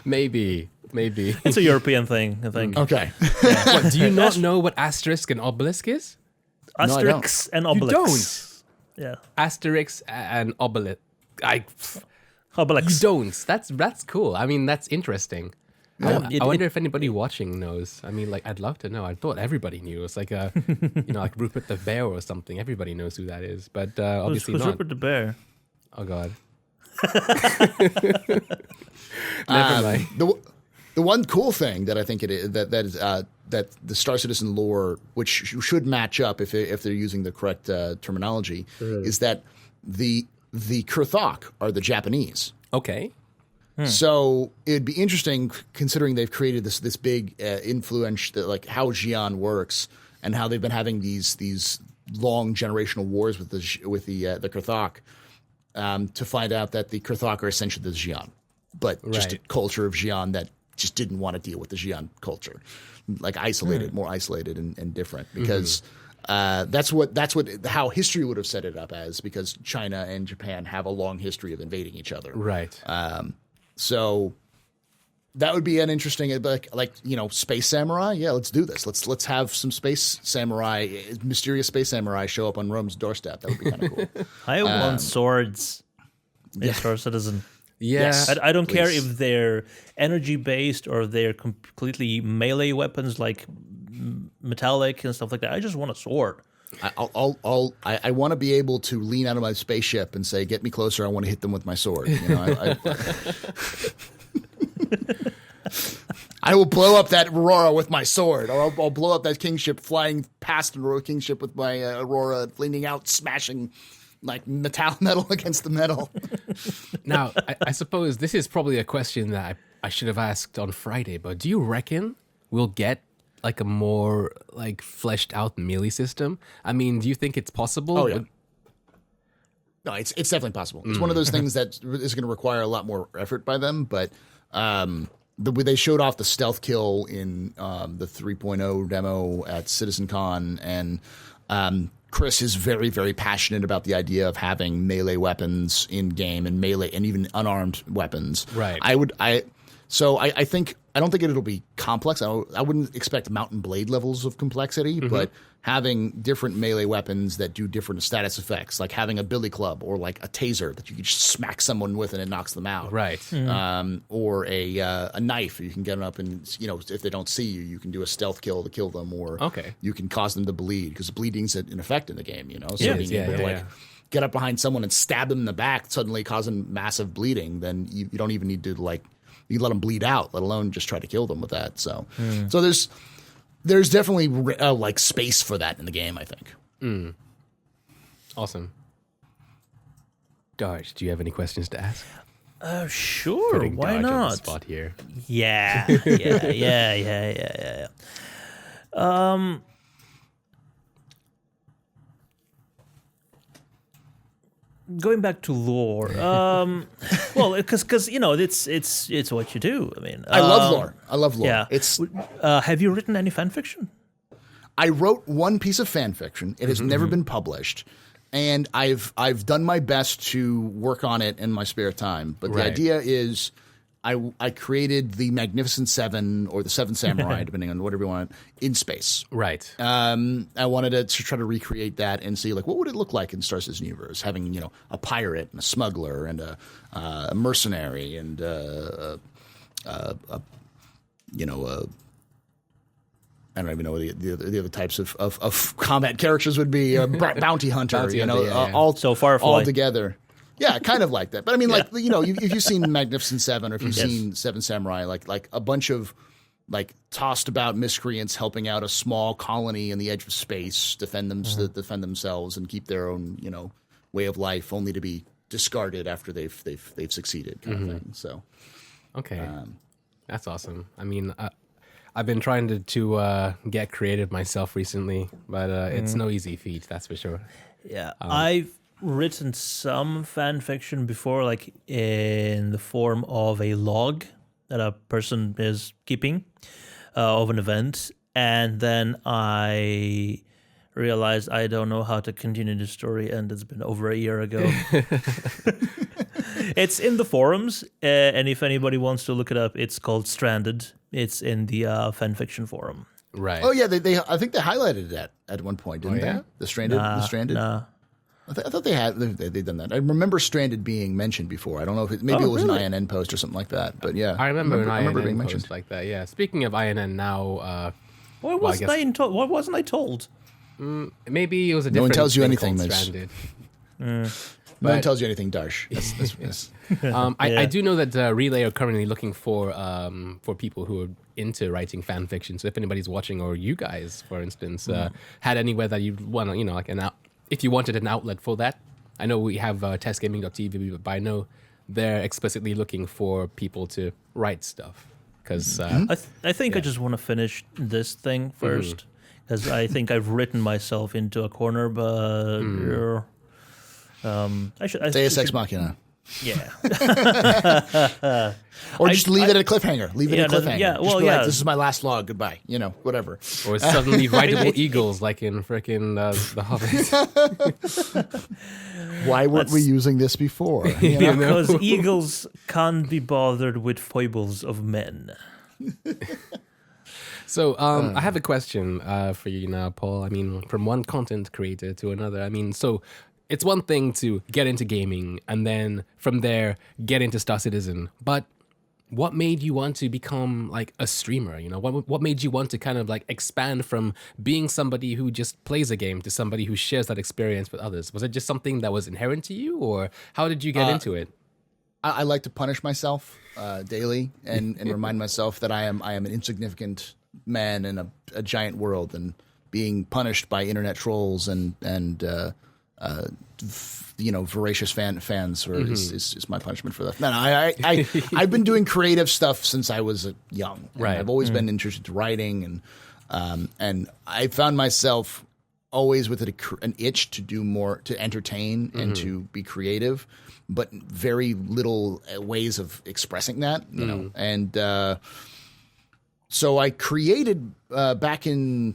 Maybe. It's a European thing, I think. Okay. What, do you not know what asterisk and obelisk is? Asterix and Obelix. You don't. Yeah. Asterix and obelisk. Obelix. You don't. That's cool. I mean, that's interesting. I wonder if anybody watching knows. I mean, I'd love to know. I thought everybody knew. It's like like Rupert the Bear or something. Everybody knows who that is, but obviously Who's not. Rupert the Bear? Oh God. Never mind. The one cool thing that I think it is that the Star Citizen lore, which should match up if they're using the correct terminology, is that the Kurthok are the Japanese. Okay. So it'd be interesting, considering they've created this big influence, like how Xi'an works and how they've been having these long generational wars with the Kurthok, to find out that the Kurthok are essentially the Xi'an, but just a culture of Xi'an that just didn't want to deal with the Xi'an culture, like more isolated and different, because that's how history would have set it up as, because China and Japan have a long history of invading each other. Right. So that would be an interesting, space samurai. Yeah, let's do this. Let's have some space samurai, mysterious space samurai, show up on Rome's doorstep. That would be kind of cool. I want swords in Star Citizen. Yeah. Yes. I don't care Please. if they're energy based or they're completely melee weapons like metallic and stuff like that. I just want a sword. I want to be able to lean out of my spaceship and say, "Get me closer. I want to hit them with my sword." I will blow up that Aurora with my sword, or I'll blow up that kingship flying past an Aurora kingship with my Aurora leaning out, smashing like metal against the metal. Now, I suppose this is probably a question that I should have asked on Friday, but do you reckon we'll get like a more fleshed out melee system? I mean, do you think it's possible? Oh yeah. No, it's definitely possible. It's one of those things that is going to require a lot more effort by them, but they showed off the stealth kill in the 3.0 demo at CitizenCon, and Chris is very, very passionate about the idea of having melee weapons in game, and melee and even unarmed weapons. Right. I don't think it'll be complex. I wouldn't expect mountain blade levels of complexity, but having different melee weapons that do different status effects, like having a billy club or like a taser that you can just smack someone with and it knocks them out. Right. Or a knife. You can get them up and, if they don't see you, you can do a stealth kill to kill them, or you can cause them to bleed, because bleeding's an effect in the game, So being able to get up behind someone and stab them in the back, suddenly causing massive bleeding, then you don't even need to you let them bleed out, let alone just try to kill them with that. So there's definitely space for that in the game, I think. Awesome. Darge, do you have any questions to ask? Sure. Putting Why Darge on the not? spot here. Yeah. going back to lore, well, because it's what you do. I mean, I love lore. I love lore. Yeah. It's. Have you written any fan fiction? I wrote one piece of fan fiction. It has never been published, and I've done my best to work on it in my spare time. But the idea is, I created the Magnificent Seven or the Seven Samurai, depending on whatever you want, in space. Right. I wanted to try to recreate that and see like what would it look like in Star Citizen universe, having a pirate and a smuggler and a mercenary and I don't even know what the other types of combat characters would be. Bounty hunter, all so Firefly. all together. Yeah, kind of like that. But I mean, like, if you've seen Magnificent Seven or if you've seen Seven Samurai, like a bunch of like tossed about miscreants helping out a small colony in the edge of space, defend themselves and keep their own, way of life, only to be discarded after they've succeeded, kind of thing. So, okay, that's awesome. I mean, I've been trying to get creative myself recently, but it's no easy feat, that's for sure. Yeah, I've written some fan fiction before, like in the form of a log that a person is keeping of an event, and then I realized I don't know how to continue the story, and it's been over a year ago. It's in the forums, and if anybody wants to look it up, it's called Stranded. It's in the fanfiction forum. Right. Oh yeah, they I think they highlighted that at one point, didn't they? The Stranded. Nah. I thought they'd done that. I remember Stranded being mentioned before. I don't know if it was really? an INN post or something like that. But yeah, I remember an INN being post mentioned like that. Yeah. Speaking of INN now, Why wasn't I told? Maybe it was a different. No one tells you thing anything, called Mitch. Stranded. No one tells you anything, Darsh. That's I do know that Relay are currently looking for people who are into writing fan fiction. So if anybody's watching, or you guys, for instance, had anywhere that you'd want to, like if you wanted an outlet for that. I know we have testgaming.tv, but I know they're explicitly looking for people to write stuff. Because I think I just want to finish this thing first, because I think I've written myself into a corner. But I should Deus Ex Machina. Yeah. Or just leave it at a cliffhanger. Leave it at a cliffhanger. Yeah, just be like, this is my last log. Goodbye. Whatever. Or suddenly rideable eagles like in frickin' The Hobbit. Why weren't we using this before? Because eagles can't be bothered with foibles of men. So I have a question for you now, Paul. I mean, from one content creator to another. I mean, so it's one thing to get into gaming and then from there get into Star Citizen. But what made you want to become like a streamer? What made you want to kind of like expand from being somebody who just plays a game to somebody who shares that experience with others? Was it just something that was inherent to you, or how did you get into it? I like to punish myself daily and remind myself that I am an insignificant man in a giant world, and being punished by internet trolls and voracious fans is my punishment for that. No, I've been doing creative stuff since I was young. Right. I've always been interested in writing, and I found myself always with an itch to do more, to entertain and to be creative, but very little ways of expressing that. And so I created back in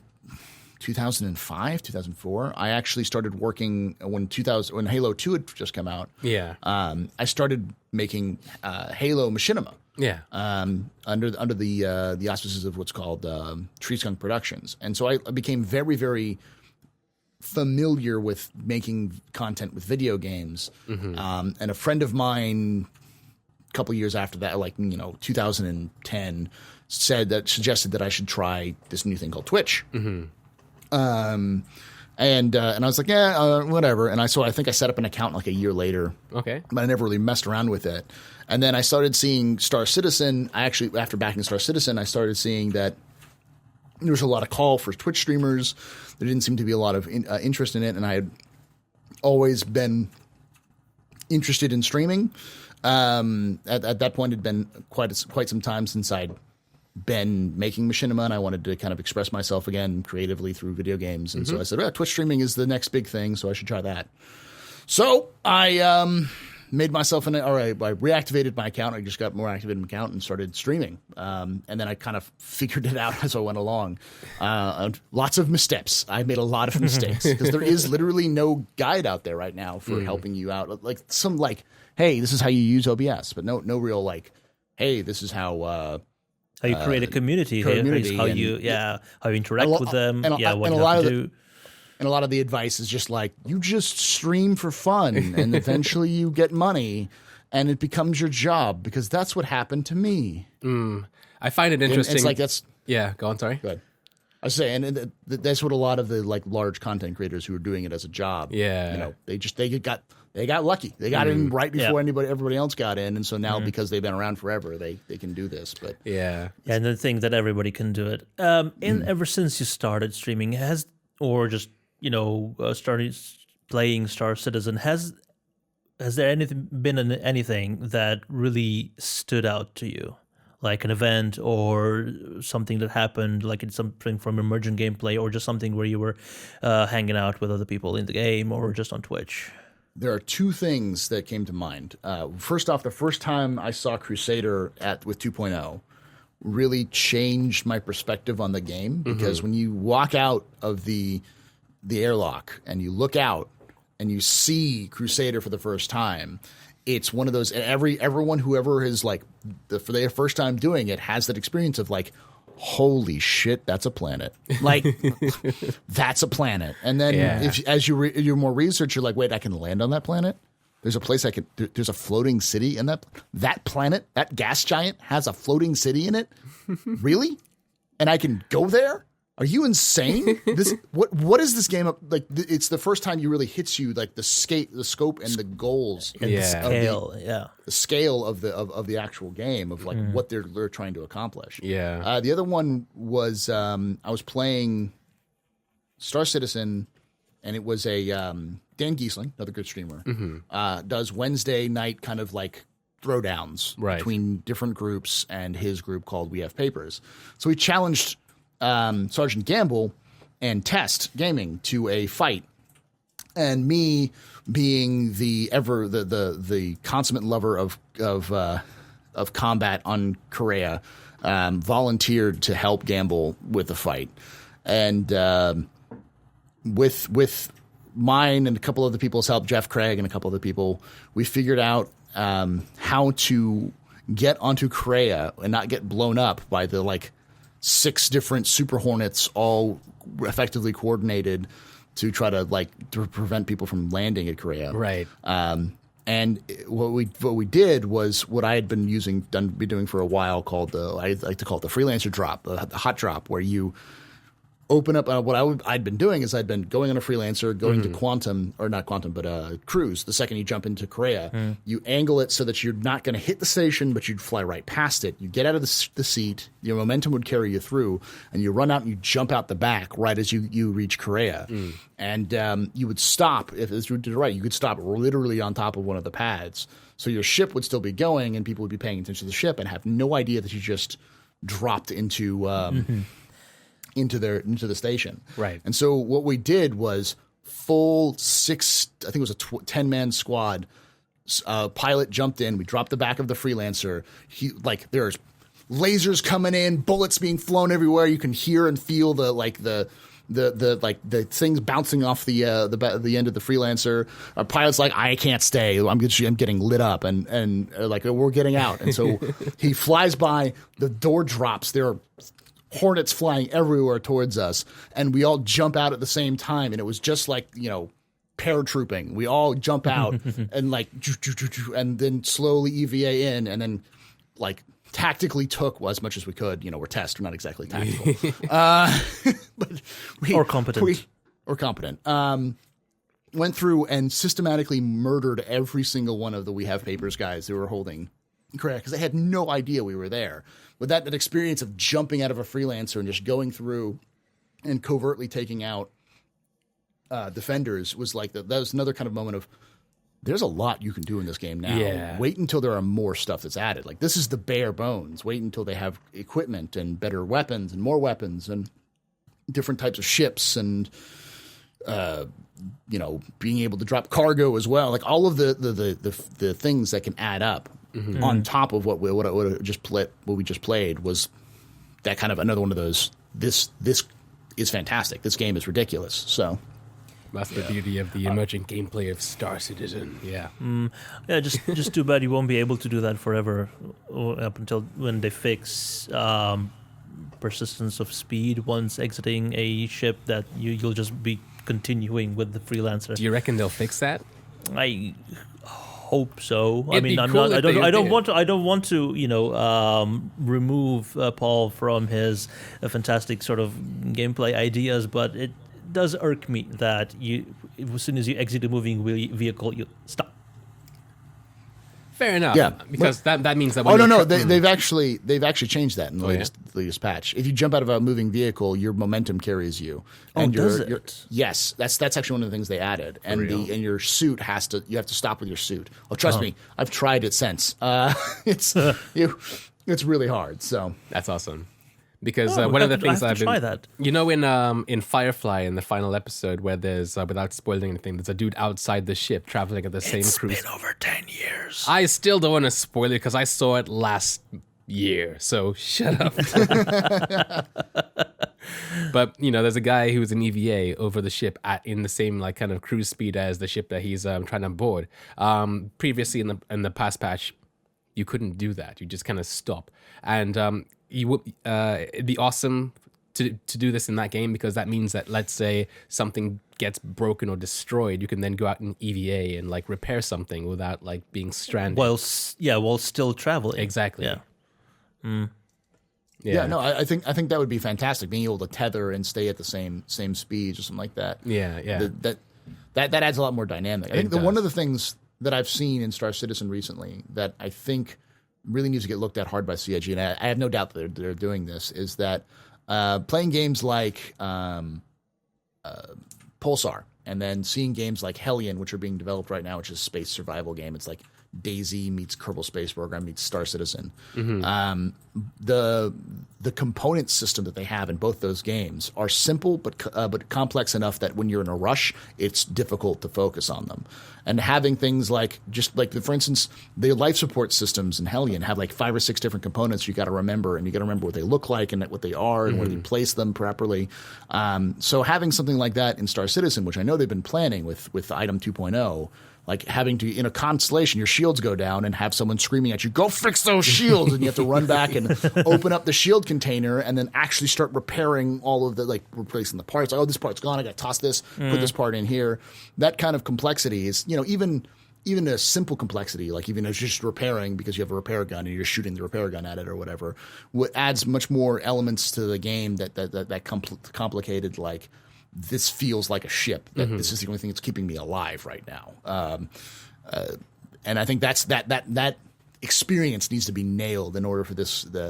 2005, 2004. I actually started working when Halo 2 had just come out. Yeah. I started making Halo machinima. Yeah. Under the auspices of what's called Tree Skunk Productions, and so I became very, very familiar with making content with video games. And a friend of mine, a couple years after that, 2010, suggested that I should try this new thing called Twitch. And I was like, whatever. And I think I set up an account like a year later. Okay. But I never really messed around with it. And then I started seeing Star Citizen. After backing Star Citizen, I started seeing that there was a lot of call for Twitch streamers. There didn't seem to be a lot of interest in it. And I had always been interested in streaming. At that point, it had been quite some time since I'd been making machinima, and I wanted to kind of express myself again creatively through video games. And so I said, Twitch streaming is the next big thing, so I should try that. So I made myself I reactivated my account. I just got more activated in my account and started streaming. And then I kind of figured it out as I went along. Lots of missteps. I made a lot of mistakes because there is literally no guide out there right now for helping you out. Like hey, this is how you use OBS, but no real hey, this is how you create a community. Here's how you interact with them. What you have to do. And a lot of the advice is just you just stream for fun and eventually you get money and it becomes your job because that's what happened to me. I find it interesting. And it's Yeah, go on, sorry. Go ahead. I was saying, and that's what a lot of the large content creators who are doing it as a job. Yeah. They got lucky. They got in right before everybody else got in, and so now because they've been around forever, they can do this. But and the thing that everybody can do it. And ever since you started streaming, started playing Star Citizen, has there been anything that really stood out to you? Like an event or something that happened, like it's something from emergent gameplay or just something where you were hanging out with other people in the game or just on Twitch? There are two things that came to mind. First off, the first time I saw Crusader with 2.0 really changed my perspective on the game because when you walk out of the airlock and you look out and you see Crusader for the first time, it's one of those, and everyone whoever is for their first time doing it has that experience of holy shit, that's a planet. That's a planet. And then as you do more research, you're wait, I can land on that planet? There's a place there's a floating city in that planet, that gas giant has a floating city in it? Really? And I can go there? Are you insane? What is this game? It's the first time you really hits you the scope and the goals and the scale. The scale of the actual game of what they're trying to accomplish. Yeah. The other one was I was playing Star Citizen, and it was a Dan Giesling, another good streamer, does Wednesday night kind of throwdowns between different groups, and his group called We Have Papers. So he challenged Sergeant Gamble and Test Gaming to a fight, and me being the consummate lover of combat on Korea, volunteered to help Gamble with the fight, and with mine and a couple other people's help, Jeff Craig and a couple other people, we figured out how to get onto Korea and not get blown up by the 6 different Super Hornets, all effectively coordinated to try to prevent people from landing at Korea. Right. And what we did was what I had been doing for a while, called I like to call it the freelancer drop, the hot drop, where you open up. I'd been doing is I'd been going on a freelancer, going to Quantum, or not Quantum, but Cruise. The second you jump into Korea, you angle it so that you're not going to hit the station, but you'd fly right past it. You get out of the seat, your momentum would carry you through, and you run out and you jump out the back right as you reach Korea. And you would stop, if it's to the right, you could stop literally on top of one of the pads. So your ship would still be going, and people would be paying attention to the ship and have no idea that you just dropped into the station. Right. And so what we did was full 6, I think it was a 10-man squad. Pilot jumped in. We dropped the back of the freelancer. There's lasers coming in, bullets being flown everywhere. You can hear and feel the things bouncing off the end of the freelancer. Our pilot's I can't stay. I'm getting lit up, and we're getting out. And so he flies by. The door drops. There are Hornets flying everywhere towards us, and we all jump out at the same time, and it was just paratrooping. We all jump out and and then slowly EVA in, and then tactically took as much as we could. We're test, we're not exactly tactical, but or competent. Went through and systematically murdered every single one of the We Have Papers guys who were holding Korea because they had no idea we were there. But that experience of jumping out of a freelancer and just going through and covertly taking out defenders was that was another kind of moment of there's a lot you can do in this game now. Yeah. Wait until there are more stuff that's added. This is the bare bones. Wait until they have equipment and better weapons and more weapons and different types of ships and being able to drop cargo as well, like all of the things that can add up on top of what we just played was that kind of another one of those. This is fantastic. This game is ridiculous. So that's the beauty of the emerging gameplay of Star Citizen. Yeah. Just too bad you won't be able to do that forever, up until when they fix persistence of speed once exiting a ship. That you'll just be continuing with the freelancer. Do you reckon they'll fix that? I hope so. It'd be cool if they I don't did. want to remove Paul from his fantastic sort of gameplay ideas, but it does irk me that as soon as you exit a moving vehicle, you stop. Fair enough. Yeah, because that means that. Oh no, they've actually changed that in the latest patch. If you jump out of a moving vehicle, your momentum carries you. And yes, that's actually one of the things they added. And your suit you have to stop with your suit. Oh, trust me, I've tried it since. It's really hard. So that's awesome. Because one of the things I've been, try that. In Firefly, in the final episode, where there's without spoiling anything, there's a dude outside the ship traveling at the same cruise. It's been over 10 years. I still don't want to spoil it because I saw it last year, so shut up. But there's a guy who's an EVA over the ship in the same like kind of cruise speed as the ship that he's trying to board. Previously in the past patch, you couldn't do that. You just kind of stop and. It'd be awesome to do this in that game because that means that, let's say something gets broken or destroyed, you can then go out in EVA and like repair something without like being stranded. While still traveling. Exactly. Yeah. Yeah. No, I think that would be fantastic. Being able to tether and stay at the same speed or something like that. Yeah. That adds a lot more dynamic. I think one of the things that I've seen in Star Citizen recently that I think really needs to get looked at hard by CIG, and I have no doubt that they're doing this, is that playing games like Pulsar, and then seeing games like Hellion, which are being developed right now, which is a space survival game. It's like DayZ meets Kerbal Space Program meets Star Citizen. The component system that they have in both those games are simple but complex enough that when you're in a rush, it's difficult to focus on them. And having things like for instance, the life support systems in Hellion have like 5 or 6 different components you got to remember, and you got to remember what they look like and what they are and where you place them properly. So having something like that in Star Citizen, which I know they've been planning with Item 2.0. Like having to, in a constellation, your shields go down and have someone screaming at you, go fix those shields. And you have to run back and open up the shield container and then actually start repairing all of the, like replacing the parts. Oh, this part's gone. I got to toss this, put this part in here. That kind of complexity is, even a simple complexity, like even as just repairing because you have a repair gun and you're shooting the repair gun at it or whatever, adds much more elements to the game that complicated, like, this feels like a ship. This is the only thing that's keeping me alive right now. And I think that experience needs to be nailed in order for the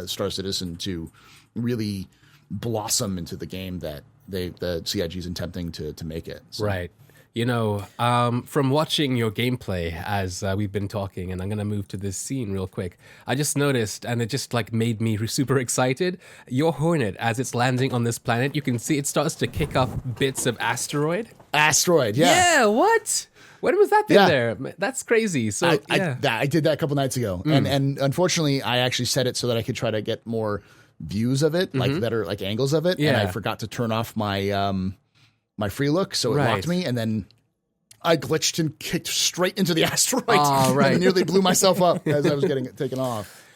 Star Citizen to really blossom into the game that the CIG is attempting to make it. So. Right. From watching your gameplay as we've been talking, and I'm going to move to this scene real quick, I just noticed, and it just like made me super excited, your Hornet, as it's landing on this planet, you can see it starts to kick up bits of asteroid. Yeah. Yeah, what? When was that thing there? That's crazy. So I did that a couple nights ago. And unfortunately, I actually set it so that I could try to get more views of it, like better like angles of it. Yeah. And I forgot to turn off my free look, so it locked me, and then I glitched and kicked straight into the asteroid. Oh, right. And nearly blew myself up as I was getting it taken off.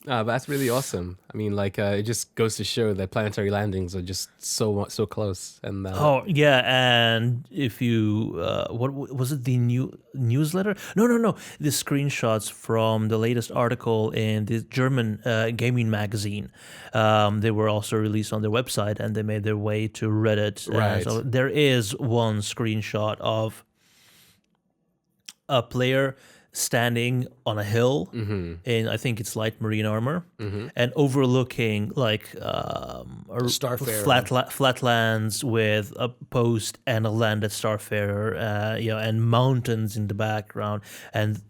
That's really awesome. I mean, like, it just goes to show that planetary landings are just so close. And and if you what was it, the newsletter? No, the screenshots from the latest article in the German gaming magazine. They were also released on their website, and they made their way to Reddit. Right. So there is one screenshot of a player standing on a hill in, I think it's light marine armor, and overlooking like flatlands with a post and a landed Starfarer, and mountains in the background. And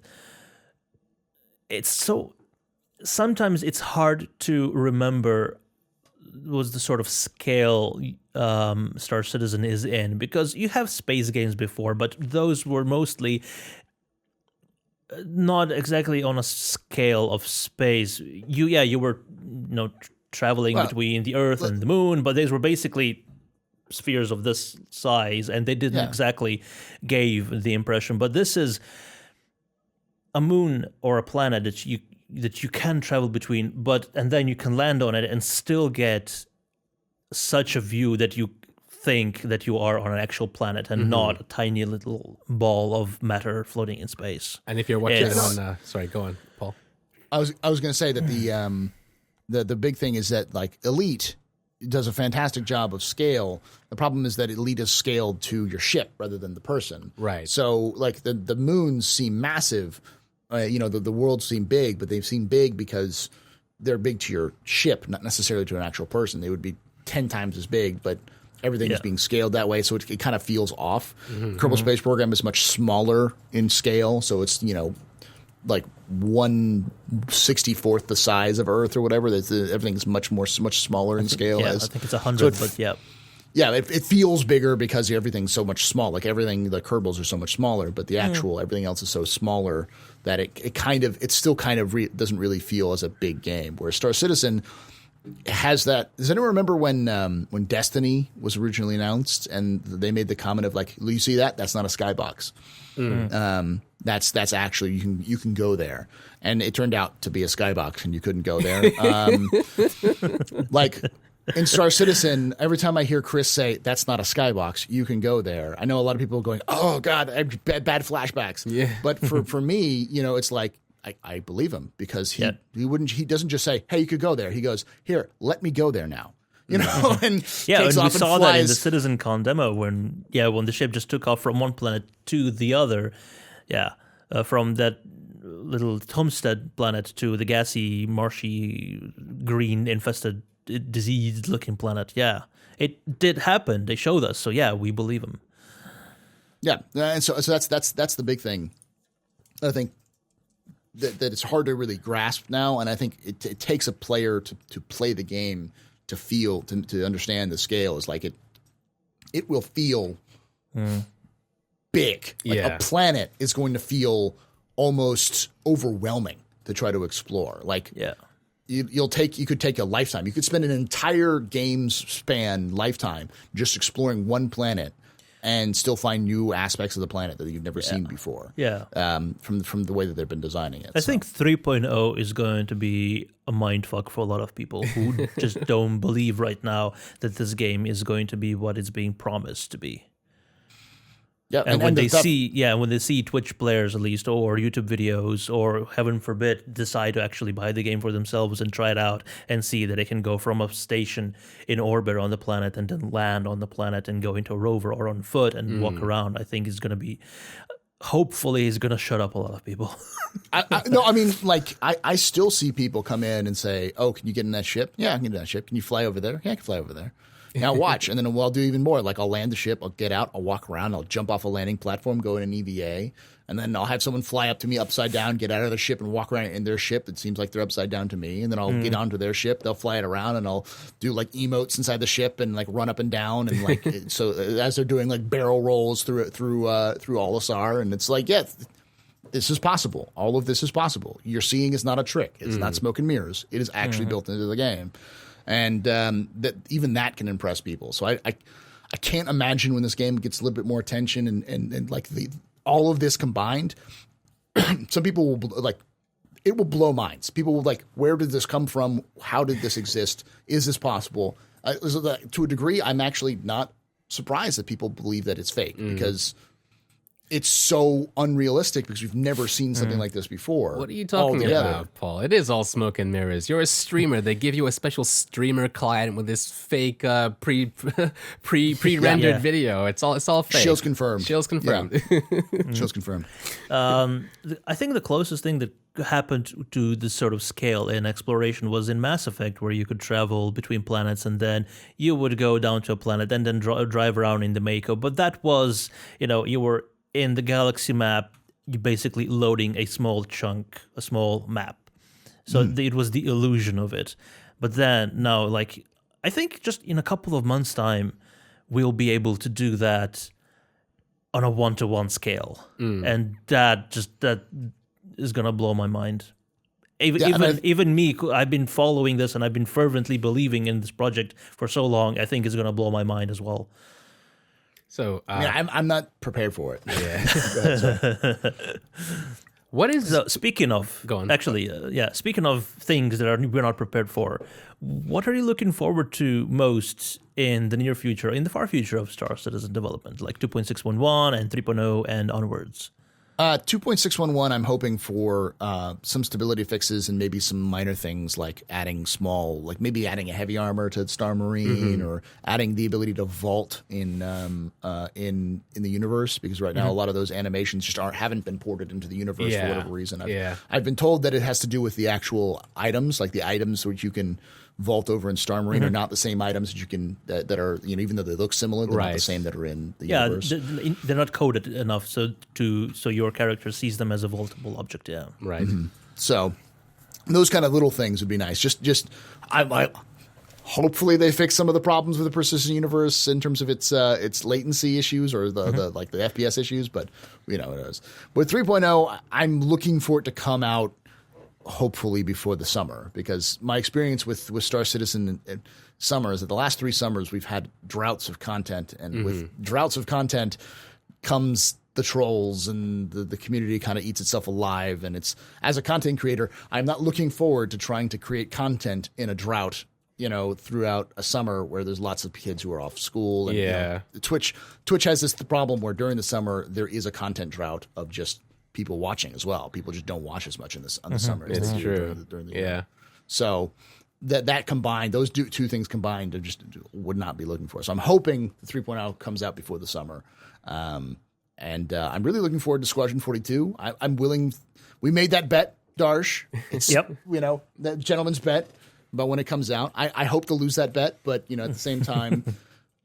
sometimes it's hard to remember was the sort of scale Star Citizen is in, because you have space games before, but those were mostly not exactly on a scale of space. You were traveling between the Earth and the Moon, but these were basically spheres of this size, and they didn't exactly gave the impression. But this is a moon or a planet that you can travel between, and then you can land on it and still get such a view that you think that you are on an actual planet and not a tiny little ball of matter floating in space. And if you're watching it on, sorry, go on, Paul. I was going to say that the big thing is that like Elite does a fantastic job of scale. The problem is that Elite is scaled to your ship rather than the person. Right. So like the moons seem massive. The worlds seem big, but they seem big because they're big to your ship, not necessarily to an actual person. They would be 10 times as big, but everything is being scaled that way, so it kind of feels off. Kerbal Space Program is much smaller in scale, so it's like 1/64th the size of Earth or whatever. Everything's much smaller in scale. I think it's 100, but yeah. Yeah, it feels bigger because everything's so much small. Like everything, the Kerbals are so much smaller, but the actual everything else is so smaller that it still kind of doesn't really feel as a big game. Whereas Star Citizen has that. Does anyone remember when Destiny was originally announced and they made the comment of like, you see that? That's not a skybox. That's actually you can go there, and it turned out to be a skybox, and you couldn't go there. Like in Star Citizen, every time I hear Chris say that's not a skybox, you can go there. I know a lot of people are going, oh God, I have bad flashbacks. Yeah. But for me, it's like I believe him because he doesn't just say, hey, you could go there. He goes, here, let me go there now. And and we saw that in the CitizenCon demo when the ship just took off from one planet to the other. From that little homestead planet to the gassy, marshy, green infested, diseased looking planet. Yeah, it did happen. They showed us, so we believe them. Yeah, and so that's the big thing. I think that it's hard to really grasp now, and I think it takes a player to play the game to feel to understand the scale. Is like it will feel big. Like a planet is going to feel almost overwhelming to try to explore. Like you could take a lifetime. You could spend an entire game's span lifetime just exploring one planet and still find new aspects of the planet that you've never seen before. From the way that they've been designing it. I think 3.0 is going to be a mindfuck for a lot of people who just don't believe right now that this game is going to be what it's being promised to be. Yeah, and when they see Twitch players at least, or YouTube videos, or heaven forbid, decide to actually buy the game for themselves and try it out and see that it can go from a station in orbit on the planet and then land on the planet and go into a rover or on foot and walk around, I think it's going to be. Hopefully, he's going to shut up a lot of people. I still see people come in and say, "Oh, can you get in that ship? Yeah, I can get in that ship. Can you fly over there? Yeah, I can fly over there." Now watch, and then I'll do even more. Like I'll land the ship, I'll get out, I'll walk around, I'll jump off a landing platform, go in an EVA, and then I'll have someone fly up to me upside down, get out of the ship, and walk around in their ship. It seems like they're upside down to me, and then I'll get onto their ship. They'll fly it around, and I'll do like emotes inside the ship and like run up and down, and like so as they're doing like barrel rolls through Olisar, and it's like this is possible. All of this is possible. You're seeing is not a trick. It's not smoke and mirrors. It is actually built into the game. And even that can impress people. So I can't imagine when this game gets a little bit more attention and like all of this combined, some people will like it will blow minds. People will like, where did this come from? How did this exist? Is this possible? To a degree, I'm actually not surprised that people believe that it's fake because it's so unrealistic because we've never seen something like this before. What are you talking about, Paul? It is all smoke and mirrors. You're a streamer. They give you a special streamer client with this fake pre-rendered video. It's all fake. Shill's confirmed. Yeah. Shill's confirmed. I think the closest thing that happened to this sort of scale in exploration was in Mass Effect, where you could travel between planets and then you would go down to a planet and then drive around in the Mako. But that was, you were in the galaxy map, you're basically loading a small chunk, a small map. So it was the illusion of it. But then now, like, I think just in a couple of months' time, we'll be able to do that on a 1-to-1 scale, and that is gonna blow my mind. Even me, I've been following this and I've been fervently believing in this project for so long. I think it's gonna blow my mind as well. So I'm not prepared for it. Yeah. What is speaking of? Go on. Actually, speaking of things that we're not prepared for, what are you looking forward to most in the near future, in the far future of Star Citizen development, like 2.611 and 3.0 and onwards? 2.611, I'm hoping for some stability fixes and maybe some minor things like maybe adding a heavy armor to Star Marine or adding the ability to vault in the universe, because right now a lot of those animations just haven't been ported into the universe for whatever reason. I've been told that it has to do with the actual items, like the items which you can vault over in Star Marine are not the same items that you can that are, even though they look similar, they're not the same that are in the universe. They're not coded enough so your character sees them as a vaultable object. Yeah, right. So those kind of little things would be nice. I hopefully they fix some of the problems with the persistent universe in terms of its latency issues or the FPS issues, but it is. With 3.0, I'm looking for it to come out hopefully before the summer, because my experience with Star Citizen in summer is that the last 3 summers we've had droughts of content, and with droughts of content comes the trolls, and the community kind of eats itself alive. And it's, as a content creator, I'm not looking forward to trying to create content in a drought, throughout a summer where there's lots of kids who are off school. And, Twitch has this problem where during the summer there is a content drought of just people watching as well. People just don't watch as much on the summer as they do during the year. So that combined, those two things combined, I just would not be looking for. So I'm hoping the 3.0 comes out before the summer. And I'm really looking forward to Squadron 42. I'm willing. We made that bet, Darsh. It's, that gentleman's bet about when it comes out. I hope to lose that bet, but, at the same time,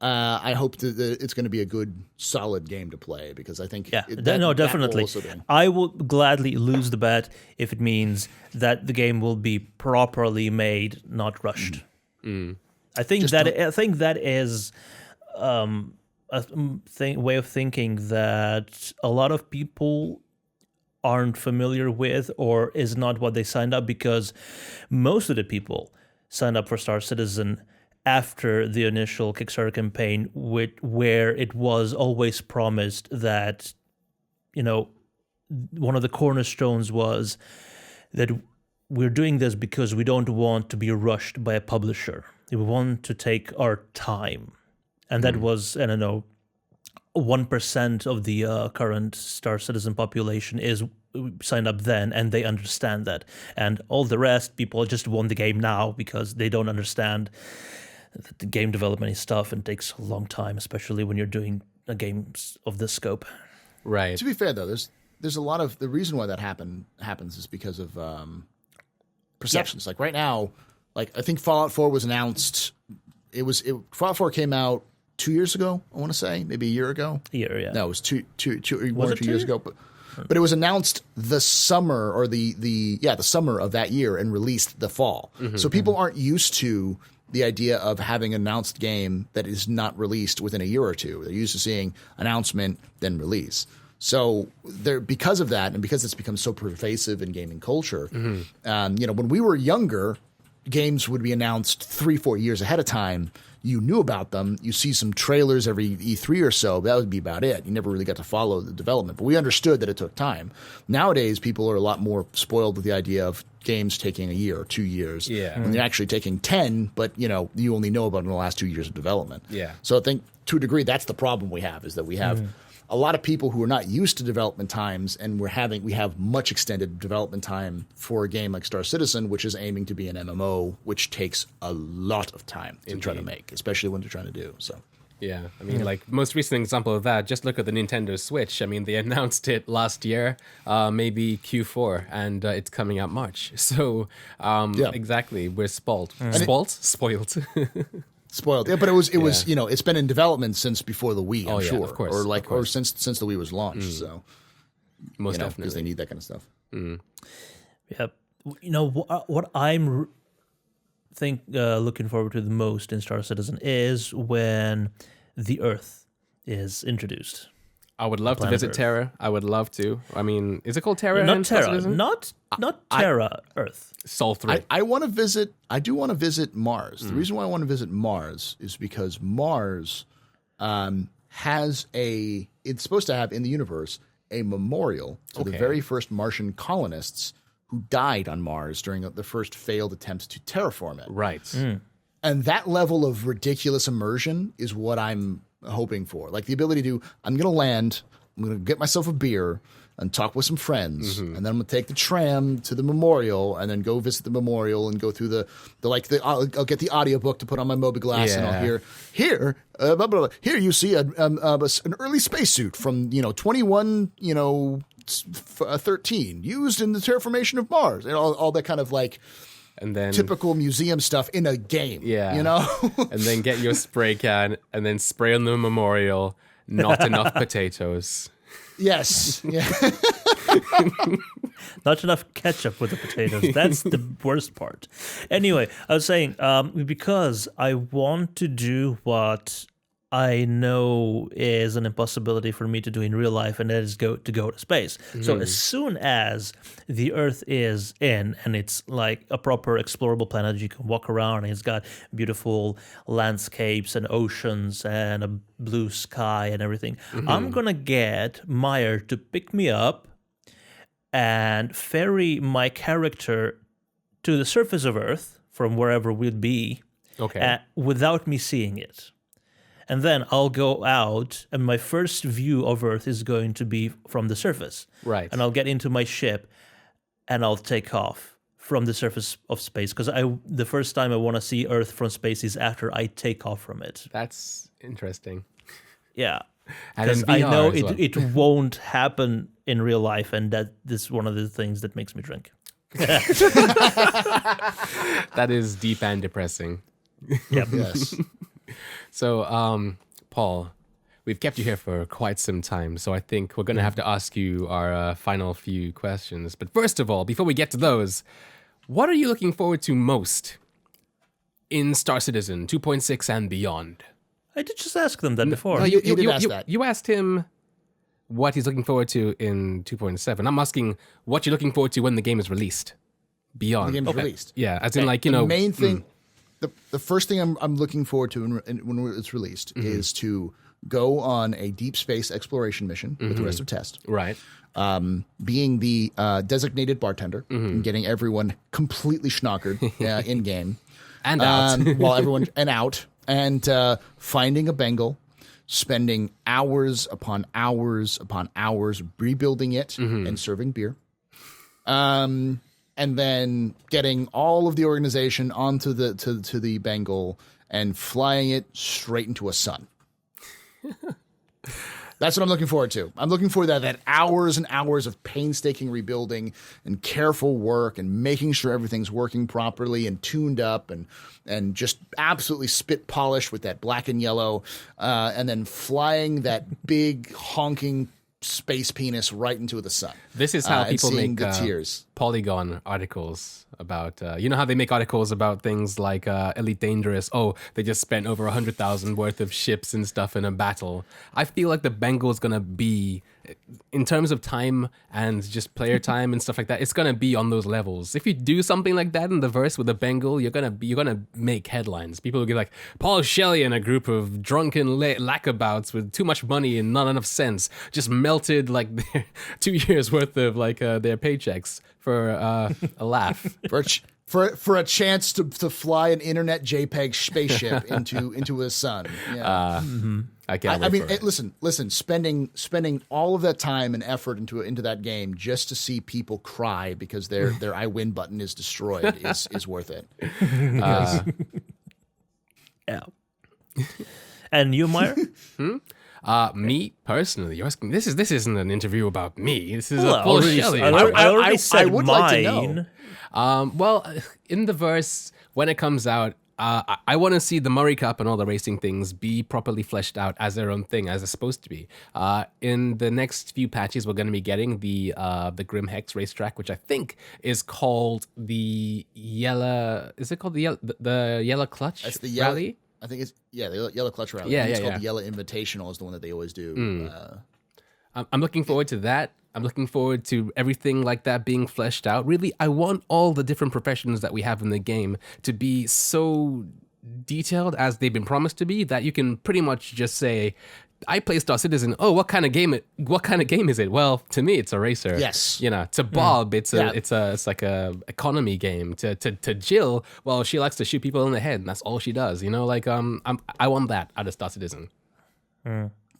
I hope that it's going to be a good, solid game to play, because I think definitely. I will gladly lose the bet if it means that the game will be properly made, not rushed. I think that is a way of thinking that a lot of people aren't familiar with, or is not what they signed up, because most of the people signed up for Star Citizen after the initial Kickstarter campaign, where it was always promised that, one of the cornerstones was that we're doing this because we don't want to be rushed by a publisher. We want to take our time. And that was, 1% of the current Star Citizen population is signed up then, and they understand that. And all the rest, people just want the game now because they don't understand that the game development is tough and takes a long time, especially when you're doing a game of this scope. Right. To be fair, though, there's a lot of the reason why that happens is because of perceptions. Like right now, I think Fallout 4 was announced. Fallout 4 came out 2 years ago, I want to say, maybe a year ago. No, it was 2 years ago. But it was announced the summer, or the summer of that year, and released the fall. So people aren't used to the idea of having an announced game that is not released within a year or two. They're used to seeing announcement, then release. So because of that, and because it's become so pervasive in gaming culture, when we were younger, games would be announced 3-4 years ahead of time. You knew about them. You see some trailers every E3 or so, but that would be about it. You never really got to follow the development. But we understood that it took time. Nowadays, people are a lot more spoiled with the idea of games taking a year or 2 years. When they're actually taking 10, but you only know about them in the last 2 years of development. So I think to a degree that's the problem we have, is that we have a lot of people who are not used to development times, and we have much extended development time for a game like Star Citizen, which is aiming to be an MMO, which takes a lot of time to try to make, especially when they're trying to do so. Yeah, I mean, most recent example of that, just look at the Nintendo Switch. I mean, they announced it last year, maybe Q4, and it's coming out March. So, exactly, we're spoiled. Spoiled. Spoiled, yeah, but it was it's been in development since before the Wii, I'm sure, of course, or since the Wii was launched. So most definitely, because they need that kind of stuff. Yeah, what I'm think looking forward to the most in Star Citizen is when the Earth is introduced. I would love to Planet visit Earth. Terra. I would love to. I mean, is it called Terra? Not in Star Terra, Citizen? not Terra, Earth. Sol 3. I want to visit. I do want to visit Mars. The reason why I want to visit Mars is because Mars has a. It's supposed to have in the universe a memorial to the very first Martian colonists who died on Mars during the first failed attempts to terraform it. Right. And that level of ridiculous immersion is what I'm hoping for. Like the ability to, I'm going to land, I'm going to get myself a beer and talk with some friends. And then I'm going to take the tram to the memorial and then go visit the memorial and go through I'll get the audiobook to put on my Moby Glass and I'll hear, blah, blah, blah. Here you see an early spacesuit from, 13 used in the terraformation of Mars and all that kind of like, And then typical museum stuff in a game. Yeah. And then get your spray can and then spray on the memorial. Not enough potatoes. Yes. Yeah. Not enough ketchup with the potatoes. That's the worst part. Anyway, I was saying, because I want to do what I know is an impossibility for me to do in real life, and that is go to space. So as soon as the Earth is in, and it's like a proper explorable planet, you can walk around, and it's got beautiful landscapes and oceans and a blue sky and everything. I'm gonna get Meyer to pick me up and ferry my character to the surface of Earth from wherever we'd be, without me seeing it. And then I'll go out, and my first view of Earth is going to be from the surface. Right. And I'll get into my ship, and I'll take off from the surface of space. Because the first time I want to see Earth from space is after I take off from it. That's interesting. Yeah. And in Because I know VR as well. it won't happen in real life, and that is one of the things that makes me drink. That is deep and depressing. Yep. Yes. So, Paul, we've kept you here for quite some time, so I think we're going to have to ask you our final few questions. But first of all, before we get to those, what are you looking forward to most in Star Citizen 2.6 and beyond? I did just ask them that before. No, He did ask that. You asked him what he's looking forward to in 2.7. I'm asking what you're looking forward to when the game is released. Beyond. The game is released. Yeah, as in like, The main thing, the first thing I'm looking forward to when it's released is to go on a deep space exploration mission with the rest of Test. Right. Being the designated bartender and getting everyone completely schnockered in game. And out. While everyone and finding a Bengal, spending hours upon hours upon hours rebuilding it and serving beer. And then getting all of the organization onto the to the Bengal and flying it straight into a sun. That's what I'm looking forward to. I'm looking for that hours and hours of painstaking rebuilding and careful work and making sure everything's working properly and tuned up and just absolutely spit polished with that black and yellow, and then flying that big honking space penis right into the sun. This is how people make the tears. Polygon articles about, you know how they make articles about things like Elite Dangerous. Oh, they just spent over 100,000 worth of ships and stuff in a battle. I feel like the Bengal is going to be, in terms of time and just player time and stuff like that, it's going to be on those levels. If you do something like that in the verse with the Bengal, you're going to make headlines. People will be like, Paul Shelley and a group of drunken lackabouts with too much money and not enough sense just melted like their 2 years worth of like their paychecks for a laugh. For a chance to fly an internet JPEG spaceship into the sun. Yeah. I can't. I mean, listen. Spending all of that time and effort into that game just to see people cry because their I win button is destroyed is worth it. Yeah. And you, Meyer? Me personally, you're asking. This isn't an interview about me. This is Well, a Paul Shelley. I already said would mine. like to know. Well, in the verse, when it comes out, I want to see the Murray Cup and all the racing things be properly fleshed out as their own thing, as it's supposed to be. In the next few patches, we're going to be getting the Grim Hex racetrack, which I think is called the Yellow. Is it called the Yellow Clutch That's the Rally? I think it's the Yellow Clutch Rally. Yeah, I think it's yeah, called the Yellow Invitational is the one that they always do. I'm looking forward to that. I'm looking forward to everything like that being fleshed out. Really, I want all the different professions that we have in the game to be so detailed as they've been promised to be that you can pretty much just say, I play Star Citizen. Oh, what kind of game is it? Well, to me, it's a racer. Yes. To Bob, it's like a economy game. To Jill, well, she likes to shoot people in the head, and that's all she does. I want that out of Star Citizen.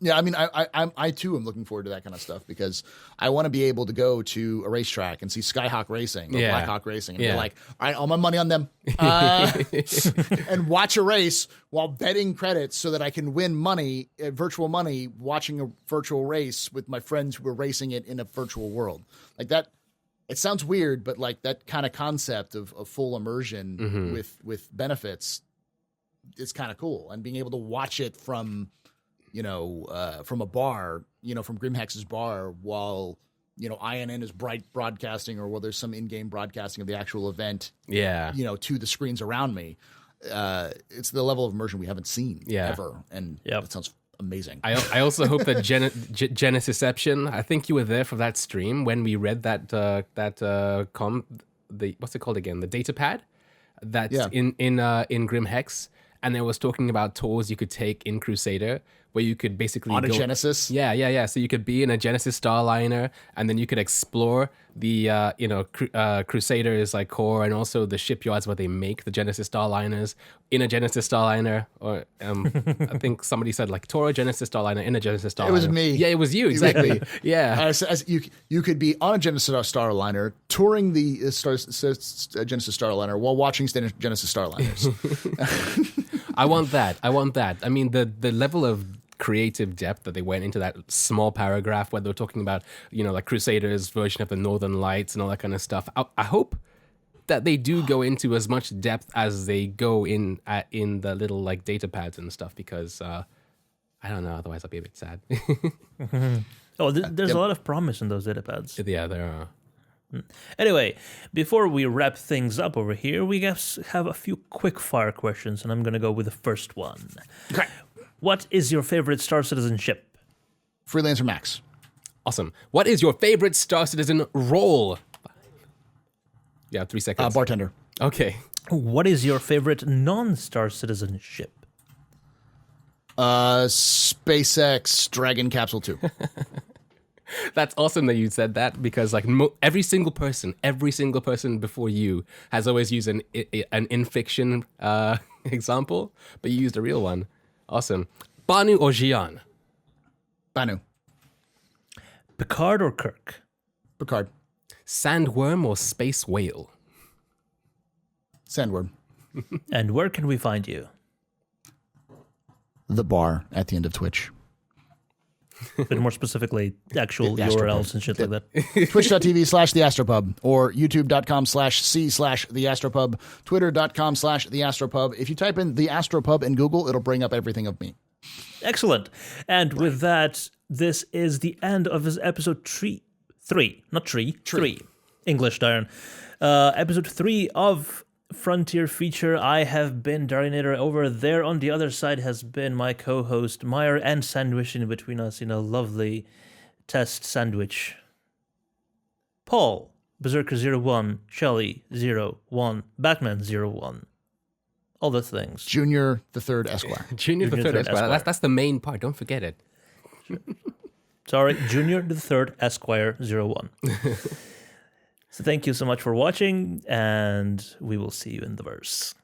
Yeah, I mean, I too am looking forward to that kind of stuff because I want to be able to go to a racetrack and see Skyhawk Racing or Blackhawk Racing and be like, all right, all my money on them, and watch a race while betting credits so that I can win money, virtual money, watching a virtual race with my friends who are racing it in a virtual world. Like that, it sounds weird, but like that kind of concept of full immersion with benefits is kind of cool, and being able to watch it from a bar, from Grimhex's bar, while, INN is broadcasting, or while there's some in-game broadcasting of the actual event, to the screens around me. It's the level of immersion we haven't seen ever. And that sounds amazing. I also hope that Genesisception, I think you were there for that stream when we read what's it called again? The data pad that's in Grimhex. And it was talking about tours you could take in Crusader, where you could basically on a Genesis. Yeah. So you could be in a Genesis Starliner, and then you could explore the Crusader's like core, and also the shipyards where they make the Genesis Starliners in a Genesis Starliner. Or I think somebody said like tour a Genesis Starliner in a Genesis Starliner. It was me. Yeah, it was you exactly. Yeah. As you could be on a Genesis Starliner, touring the Genesis Starliner while watching Genesis Starliners. I want that. I mean, the level of creative depth that they went into that small paragraph where they were talking about, like Crusaders' version of the Northern Lights and all that kind of stuff. I hope that they do go into as much depth as they go in the little like data pads and stuff, because I don't know, otherwise I'll be a bit sad. There's a lot of promise in those data pads. Yeah, there are. Anyway, before we wrap things up over here, we have a few quick fire questions, and I'm going to go with the first one. Okay. What is your favorite Star Citizen ship? Freelancer Max. Awesome. What is your favorite Star Citizen role? Yeah, 3 seconds. Bartender. Okay. What is your favorite non-Star Citizen ship? SpaceX Dragon Capsule 2. That's awesome that you said that, because like every single person before you has always used an in-fiction example, but you used a real one. Awesome. Banu or Jian? Banu. Picard or Kirk? Picard. Sandworm or space whale? Sandworm. And where can we find you? The bar at the end of Twitch. But more specifically, actual URLs and shit like that. Twitch.tv/The Astro Pub, or YouTube.com/C/The Astro Pub, Twitter.com/The Astro Pub. If you type in The Astro Pub in Google, it'll bring up everything of me. Excellent. And with that, this is the end of this episode 3. English, Darren. Episode 3 of Frontier Feature. I have been Darinator. Over there on the other side has been my co-host Meyer, and sandwiched in between us in a lovely test sandwich, Paul, Berserker01, Shelley 01, Batman 01. All the things. Junior the Third Esquire. Junior the Third Esquire. That's the main part. Don't forget it. Sorry, Junior the Third Esquire 01. So thank you so much for watching, and we will see you in the verse.